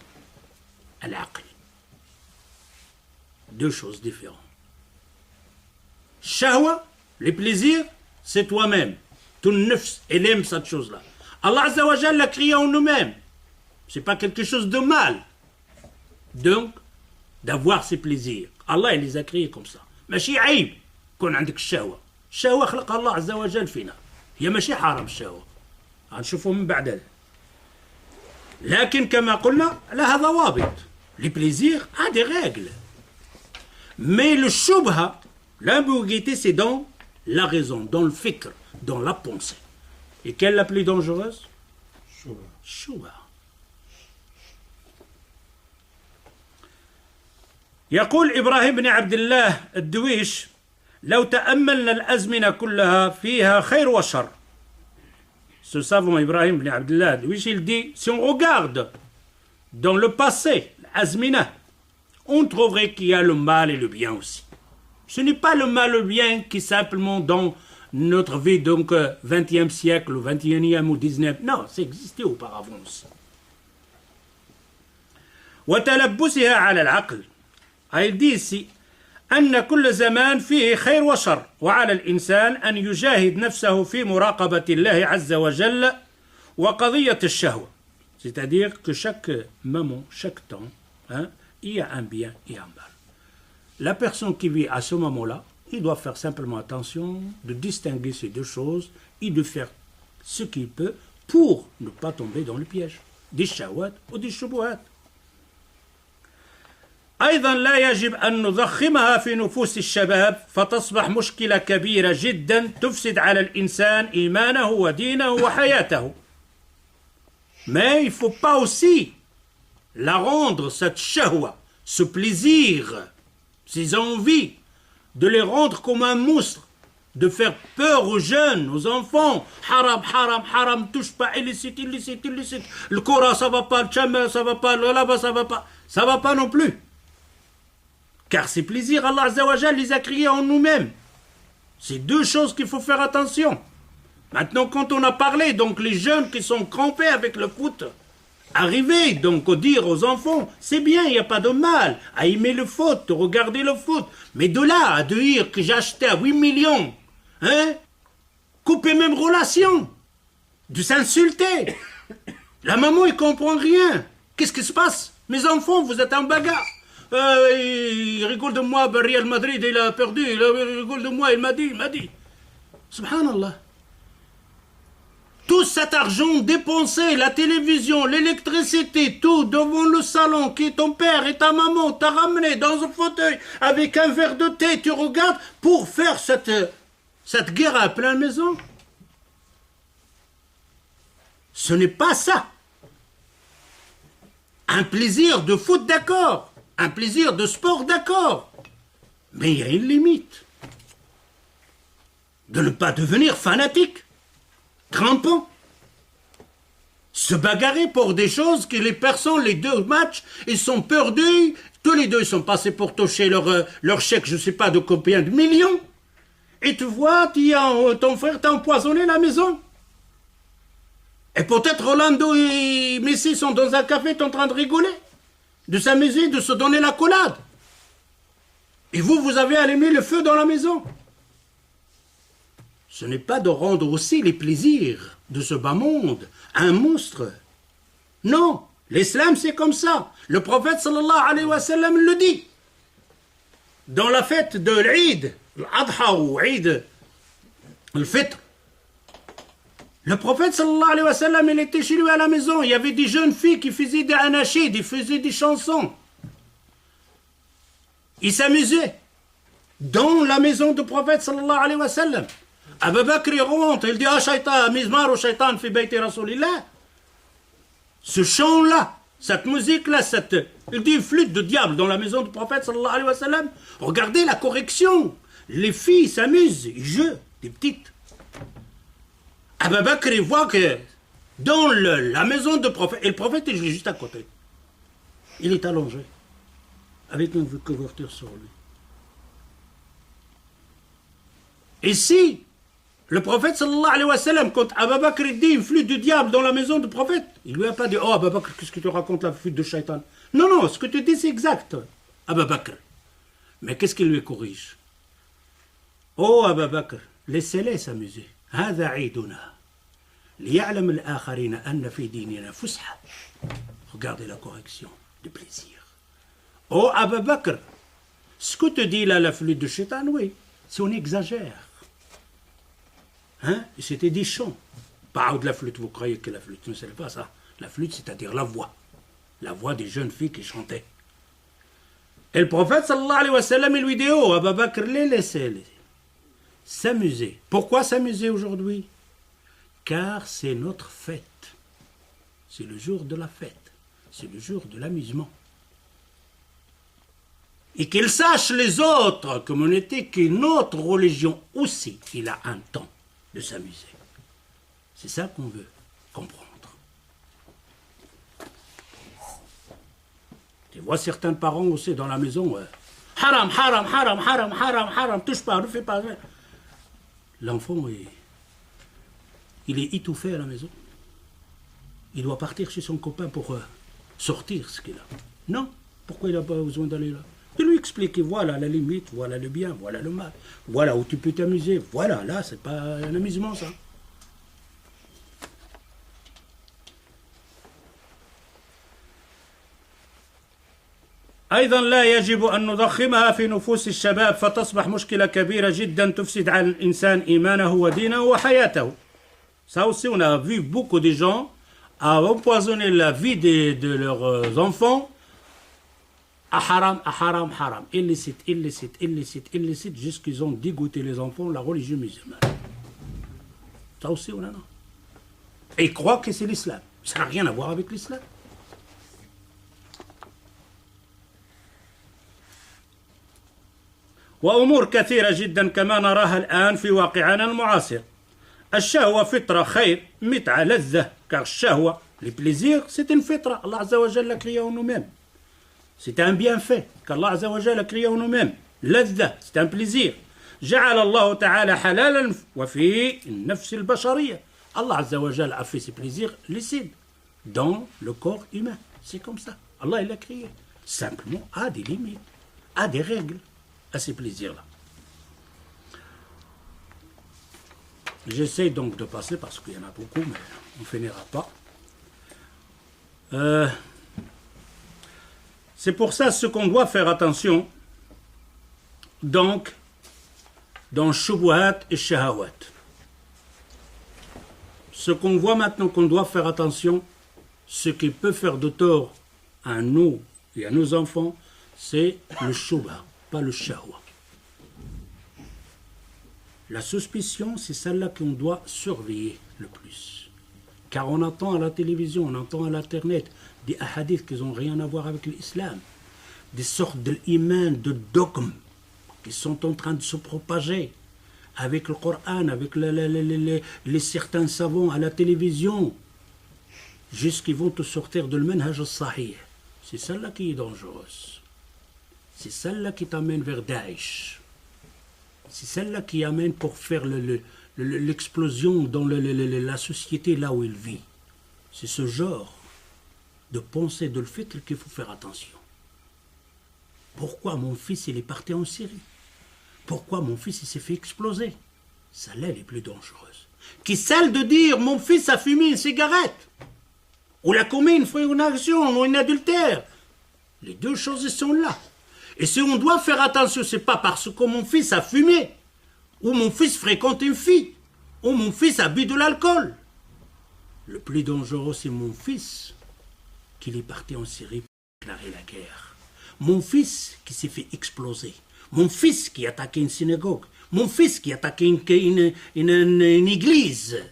al-aql. Deux choses différentes. Shahwa, les plaisirs, c'est toi-même. Ton nefs, elle aime cette chose-là. Allah Azza wa Jalla l'a créé en nous-mêmes. Ce n'est pas quelque chose de mal. Donc, d'avoir ces plaisirs. Allah, il les a créés comme ça. ماشي عيب يكون عندك الشهوة. الشهوة خلقها الله عز وجل فينا. هي ماشي حرام الشهوة. هنشوفه من بعد. لكن كما قلنا لها ضوابط. Les plaisirs a des règles. Mais le shubha, l'ambiguïté, c'est dans la raison, dans le fikr, dans la pensée. Et quelle est la plus dangereuse? Shubha. يقول إبراهيم بن عبد الله الدويش لو تأملنا الأزمنة كلها فيها خير وشر. Ce savant Ibrahim ibn Abdullah Douish, il dit, si on regarde dans le passé, l'azmina, on trouverait qu'il y a le mal et le bien aussi. Ce n'est pas le mal et le bien qui simplement dans notre vie, donc 20e siècle, ou 21e ou 19e. Non, ça existait auparavant aussi. وتلبسها على العقل. Il dit ici أن كل زمان فيه خير وشر وعلى الإنسان أن يجاهد نفسه في مراقبة الله عز وجل وقضية الشهوة. C'est-à-dire que chaque moment, chaque temps, il y a un bien et un mal. La personne qui vit à ce moment-là, il doit faire simplement attention de distinguer ces deux choses et de faire ce qu'il peut pour ne pas tomber dans le piège des shahwat ou des shubuhat. أيضا لا يجب أن نضخمها في نفوس الشباب فتصبح مشكلة كبيرة جدا تفسد على الإنسان إيمانه ودينه وحياته. Mais il ne faut pas aussi la rendre, cette shahwa, ce plaisir, ces envies, de les rendre comme un monstre, de faire peur aux jeunes, aux enfants. Haram, haram, haram, touche pas, illicite, illicite, illicite. Le Coran, ça va pas, le Chama, ça va pas, le là-bas, ça va pas. Ça va pas non plus. Car ces plaisirs, Allah Azza wa Jal les a créés en nous-mêmes. C'est deux choses qu'il faut faire attention. Maintenant, quand on a parlé, donc les jeunes qui sont crampés avec le foot, arriver donc à dire aux enfants, c'est bien, il n'y a pas de mal, à aimer le foot, de regarder le foot. Mais de là à dire que j'ai acheté à 8 millions, couper même relation, de s'insulter. La maman, elle comprend rien. Qu'est-ce qui se passe? Mes enfants, vous êtes en bagarre. Il rigole de moi, Real Madrid, il a perdu, il rigole de moi, il m'a dit. Subhanallah. Tout cet argent dépensé, la télévision, l'électricité, tout devant le salon, qui ton père et ta maman t'a ramené dans un fauteuil avec un verre de thé, tu regardes pour faire cette guerre à pleine maison. Ce n'est pas ça. Un plaisir de foot, d'accord. Un plaisir de sport, d'accord. Mais il y a une limite. De ne pas devenir fanatique, crampant. Se bagarrer pour des choses que les personnes, les deux matchs, ils sont perdus. Tous les deux, ils sont passés pour toucher leur chèque, je ne sais pas de combien de millions. Et tu vois, ton frère t'a empoisonné la maison. Et peut-être Rolando et Messi sont dans un café, en train de rigoler, de s'amuser, de se donner la collade. Et vous avez allumé le feu dans la maison. Ce n'est pas de rendre aussi les plaisirs de ce bas monde un monstre. Non, l'islam c'est comme ça. Le prophète sallallahu alayhi wa sallam le dit. Dans la fête de l'Eid, l'Adha ou Eid, le Fitr, le prophète sallallahu alayhi wa sallam, il était chez lui à la maison. Il y avait des jeunes filles qui faisaient des anachid, ils faisaient des chansons. Ils s'amusaient dans la maison du prophète sallallahu alayhi wa sallam. Abu Bakr il rentre, il dit ah shaitan, mizmar ou shaitan fi bayti rasulillah. Ce chant-là, cette musique-là, il dit flûte de diable dans la maison du prophète sallallahu alayhi wa sallam. Regardez la correction. Les filles s'amusent, ils jouent, des petites. Abu Bakr il voit que dans la maison du prophète, et le prophète il est juste à côté. Il est allongé, avec une couverture sur lui. Et si le prophète sallallahu alayhi wa sallam, quand Abu Bakr dit une flûte du diable dans la maison du prophète, il lui a pas dit oh Abu Bakr, qu'est-ce que tu racontes la flûte de Shaitan? Non, non, ce que tu dis c'est exact, Abu Bakr. Mais qu'est-ce qu'il lui corrige? Oh Abu Bakr, laissez-les s'amuser. هذا عيدنا ليعلم الآخرين أن في ديننا فسحة. Regardez la correction de plaisir. Oh Abu Bakr, ce que te dit là la flûte de Shaitan, oui, si on exagère. Hein? C'était des chants. Pas de la flûte, vous croyez que la flûte, ne c'est pas ça. La flûte, c'est-à-dire la voix. La voix des jeunes filles qui chantaient. Et le prophète, sallallahu alayhi wa sallam, il lui dit, oh, Abu Bakr, laissez-les s'amuser. Pourquoi s'amuser aujourd'hui? Car c'est notre fête. C'est le jour de la fête. C'est le jour de l'amusement. Et qu'ils sachent les autres, comme on était, que notre religion aussi, il a un temps de s'amuser. C'est ça qu'on veut comprendre. Tu vois certains parents aussi dans la maison, haram, haram, haram, haram, haram, haram, touche pas, ne fais pas. L'enfant, il est étouffé à la maison. Il doit partir chez son copain pour sortir ce qu'il a. Non, pourquoi il n'a pas besoin d'aller là? De lui expliquer, voilà la limite, voilà le bien, voilà le mal, voilà où tu peux t'amuser, voilà, là, c'est pas un amusement, ça. أيضا لا يجب أن نضخمها في نفوس الشباب فتصبح مشكلة كبيرة جدا تفسد على الإنسان إيمانه ودينه وحياته. Ça aussi, on a vu beaucoup de gens à empoisonner la vie de leurs enfants. Haram, haram, haram, illicite, illicite, illicite, illicite, jusqu'ils ont dégoûté les enfants de la religion musulmane. Ça aussi, on en a. Et ils croient que c'est l'islam. Ça n'a rien à voir avec l'islam. وأمور كثيرة جدا كما نراها الآن في واقعنا المعاصر. الشهوة فطرة خير متعة لذة car الشهوة le plaisir c'est une fitra. Allah Azza wa Jalla l'a créé en nous-mêmes. C'est un bienfait qu'Allah Azza wa Jalla a créé en nous-mêmes. لذة c'est un plaisir. جعل الله تعالى حلالا وفي النفس البشرية. Allah Azza wa Jalla a fait ses plaisirs licites dans le corps humain. C'est comme ça. Allah il l'a créé. Simplement à des limites, à des règles. À ces plaisirs-là. J'essaie donc de passer parce qu'il y en a beaucoup, mais on ne finira pas. C'est pour ça ce qu'on doit faire attention, donc, dans Shubuhat et Shahawat. Ce qu'on voit maintenant qu'on doit faire attention, ce qui peut faire de tort à nous et à nos enfants, c'est le Shubha. Pas le shahwa. La suspicion, c'est celle-là qu'on doit surveiller le plus. Car on entend à la télévision, on entend à l'internet des hadiths qui n'ont rien à voir avec l'islam, des sortes d'iman, de dogmes qui sont en train de se propager avec le Coran, avec les certains savants à la télévision, jusqu'ils vont te sortir de l'manhaj al-sahih. C'est celle-là qui est dangereuse. C'est celle-là qui t'amène vers Daesh. C'est celle-là qui amène pour faire l'explosion dans la société là où il vit. C'est ce genre de pensée de le fait qu'il faut faire attention. Pourquoi mon fils il est parti en Syrie? Pourquoi mon fils il s'est fait exploser? Celle-là elle est plus dangereuse. Qui celle de dire mon fils a fumé une cigarette ou a commis une action ou une adultère. Les deux choses sont là. Et si on doit faire attention, c'est pas parce que mon fils a fumé, ou mon fils fréquente une fille, ou mon fils a bu de l'alcool. Le plus dangereux, c'est mon fils qui est parti en Syrie pour déclarer la guerre. Mon fils qui s'est fait exploser. Mon fils qui a attaqué une synagogue. Mon fils qui a attaqué une église.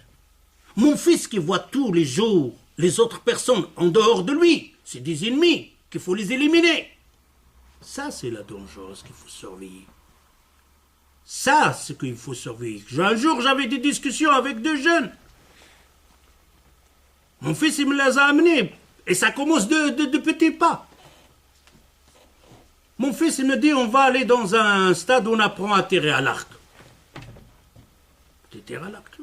Mon fils qui voit tous les jours les autres personnes en dehors de lui. C'est des ennemis qu'il faut les éliminer. Ça, c'est la dangereuse qu'il faut surveiller. Ça, c'est ce qu'il faut surveiller. Un jour, j'avais des discussions avec deux jeunes. Mon fils, il me les a amenés. Et ça commence de petits pas. Mon fils, il me dit, on va aller dans un stade où on apprend à tirer à l'arc. Terre à l'arc.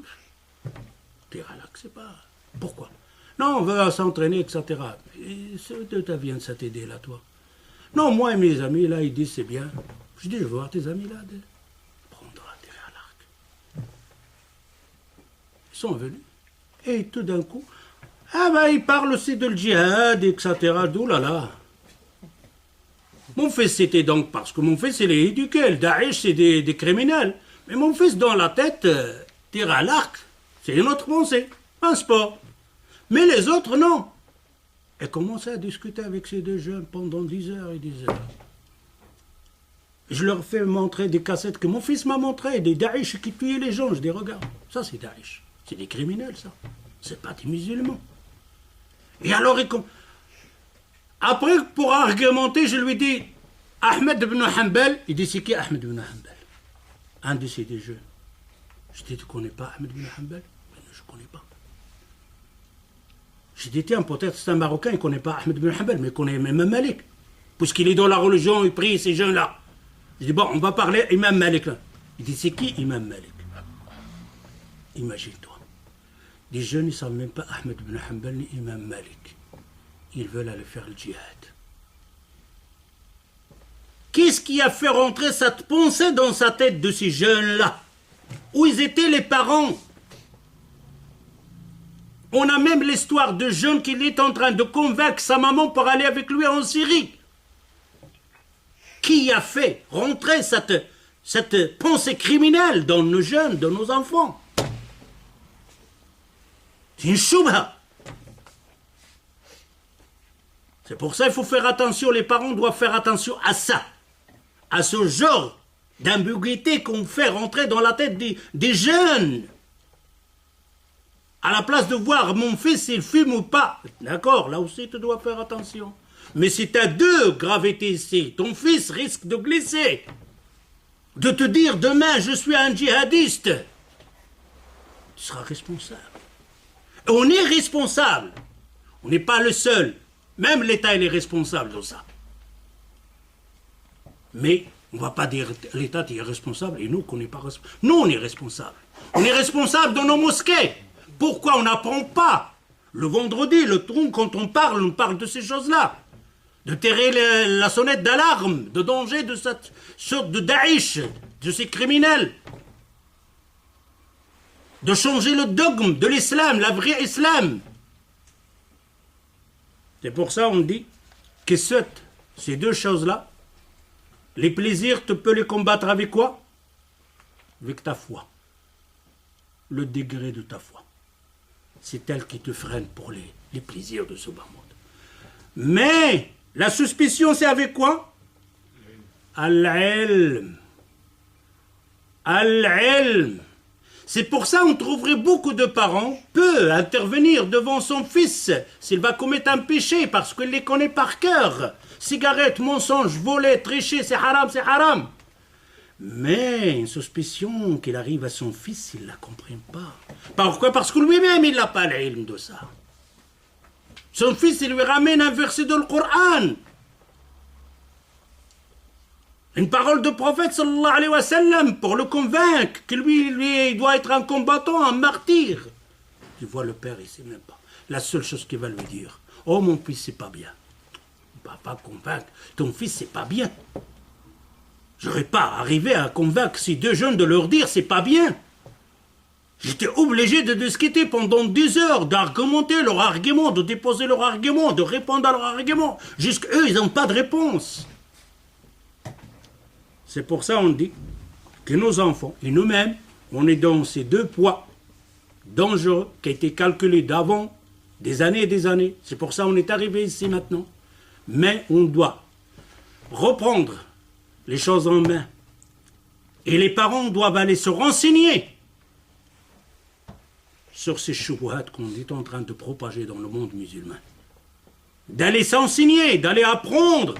Terre à l'arc, c'est pas... Pourquoi? Non, on va s'entraîner, etc. Et de ta vient de cette idée-là, toi? Non, moi et mes amis, là, ils disent c'est bien. Je dis, je veux voir tes amis, là, prendre la terre à l'arc. Ils sont venus. Et tout d'un coup, ah ben, ils parlent aussi de le djihad, etc. D'où là là. Mon fils, c'était donc parce que mon fils, il est éduqué. Le Daesh, c'est des criminels. Mais mon fils, dans la tête, tire à l'arc. C'est une autre pensée, un sport. Mais les autres, non. Et commençait à discuter avec ces deux jeunes pendant 10 heures et 10 heures. Je leur fais montrer des cassettes que mon fils m'a montrées, des Daesh qui tuaient les gens. Je dis, regarde, ça c'est Daesh. C'est des criminels, ça. C'est pas des musulmans. Et alors, après, pour argumenter, je lui dis, Ahmed ibn Hanbal, il dit, c'est qui Ahmed ibn Hanbal? Un de ces deux jeunes. Je dis, tu connais pas Ahmed ibn Hanbal? Mais non, je ne connais pas. J'ai dit, tiens, peut-être c'est un Marocain, il ne connaît pas Ahmed ibn Hanbal, mais il connaît Imam Malik. Puisqu'il est dans la religion, il prie ces jeunes-là. Je dis, bon, on va parler Imam Malik. Là. Il dit, c'est qui Imam Malik? Imagine-toi. Des jeunes, ils ne savent même pas Ahmed ibn Hanbal ni Imam Malik. Ils veulent aller faire le djihad. Qu'est-ce qui a fait rentrer cette pensée dans sa tête de ces jeunes-là? Où ils étaient les parents? On a même l'histoire de jeune qui est en train de convaincre sa maman pour aller avec lui en Syrie. Qui a fait rentrer cette pensée criminelle dans nos jeunes, dans nos enfants? C'est une choubha. C'est pour ça qu'il faut faire attention, les parents doivent faire attention à ça, à ce genre d'ambiguïté qu'on fait rentrer dans la tête des jeunes. À la place de voir mon fils s'il fume ou pas, d'accord, là aussi tu dois faire attention. Mais si tu as deux gravités ici, ton fils risque de glisser, de te dire demain je suis un djihadiste, tu seras responsable. Et on est responsable, on n'est pas le seul, même l'État il est responsable de ça. Mais on ne va pas dire l'État est responsable et nous qu'on n'est pas responsable. Nous on est responsable. On est responsable dans nos mosquées. Pourquoi on n'apprend pas le vendredi, le tronc, quand on parle de ces choses-là? De tirer la sonnette d'alarme, de danger de cette sorte de Daesh, de ces criminels. De changer le dogme de l'islam, la vraie islam. C'est pour ça qu'on dit que ces deux choses-là, les plaisirs, tu peux les combattre avec quoi? Avec ta foi. Le degré de ta foi. C'est elle qui te freine pour les plaisirs de ce bas monde. Mais la suspicion, c'est avec quoi? Al-ilm. Al-ilm. C'est pour ça qu'on trouverait beaucoup de parents peut intervenir devant son fils s'il va commettre un péché parce qu'il les connaît par cœur. Cigarette, mensonge, voler, tricher, c'est haram, c'est haram. Mais une suspicion qu'il arrive à son fils, il ne la comprend pas. Pourquoi? Parce que lui-même, il n'a pas l'ilm de ça. Son fils, il lui ramène un verset de l'Coran. Une parole de prophète, sallallahu alayhi wa sallam, pour le convaincre que lui, il doit être un combattant, un martyr. Tu vois, le père, il ne sait même pas. La seule chose qu'il va lui dire, oh mon fils, c'est pas bien. Il ne va pas convaincre, ton fils, c'est pas bien. J'aurais pas arrivé à convaincre ces deux jeunes de leur dire c'est pas bien. J'étais obligé de discuter pendant 10 heures, d'argumenter leur argument, de déposer leur argument, de répondre à leur argument. Jusqu'eux, ils n'ont pas de réponse. C'est pour ça qu'on dit que nos enfants et nous-mêmes, on est dans ces deux poids dangereux qui ont été calculés d'avant des années et des années. C'est pour ça qu'on est arrivé ici maintenant. Mais on doit reprendre les choses en main. Et les parents doivent aller se renseigner sur ces choubouhats qu'on est en train de propager dans le monde musulman. D'aller s'enseigner, d'aller apprendre.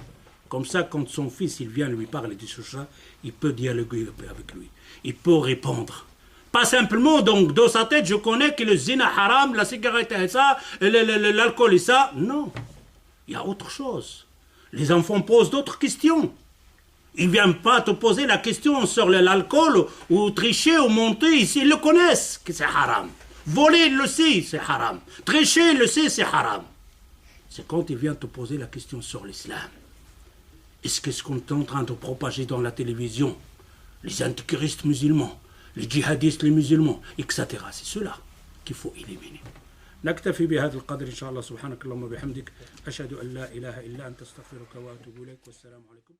Comme ça, quand son fils il vient lui parler de ce chat, il peut dialoguer avec lui. Il peut répondre. Pas simplement, donc, dans sa tête, je connais que le zina haram, la cigarette et ça, l'alcool et ça. Non. Il y a autre chose. Les enfants posent d'autres questions. Ils ne viennent pas te poser la question sur l'alcool ou tricher ou monter ici. Ils le connaissent que c'est haram. Voler, il le sait, c'est haram. Tricher, il le sait, c'est haram. C'est quand ils viennent te poser la question sur l'islam. Est-ce que ce qu'on est en train de propager dans la télévision, les antichristes musulmans, les djihadistes, les musulmans, etc. C'est cela qu'il faut éliminer. نكتفي بهذا القدر إن شاء الله سبحانك اللهم وبحمدك أشهد أن لا إله إلا أنت أستغفرك وأتوب إليك والسلام عليكم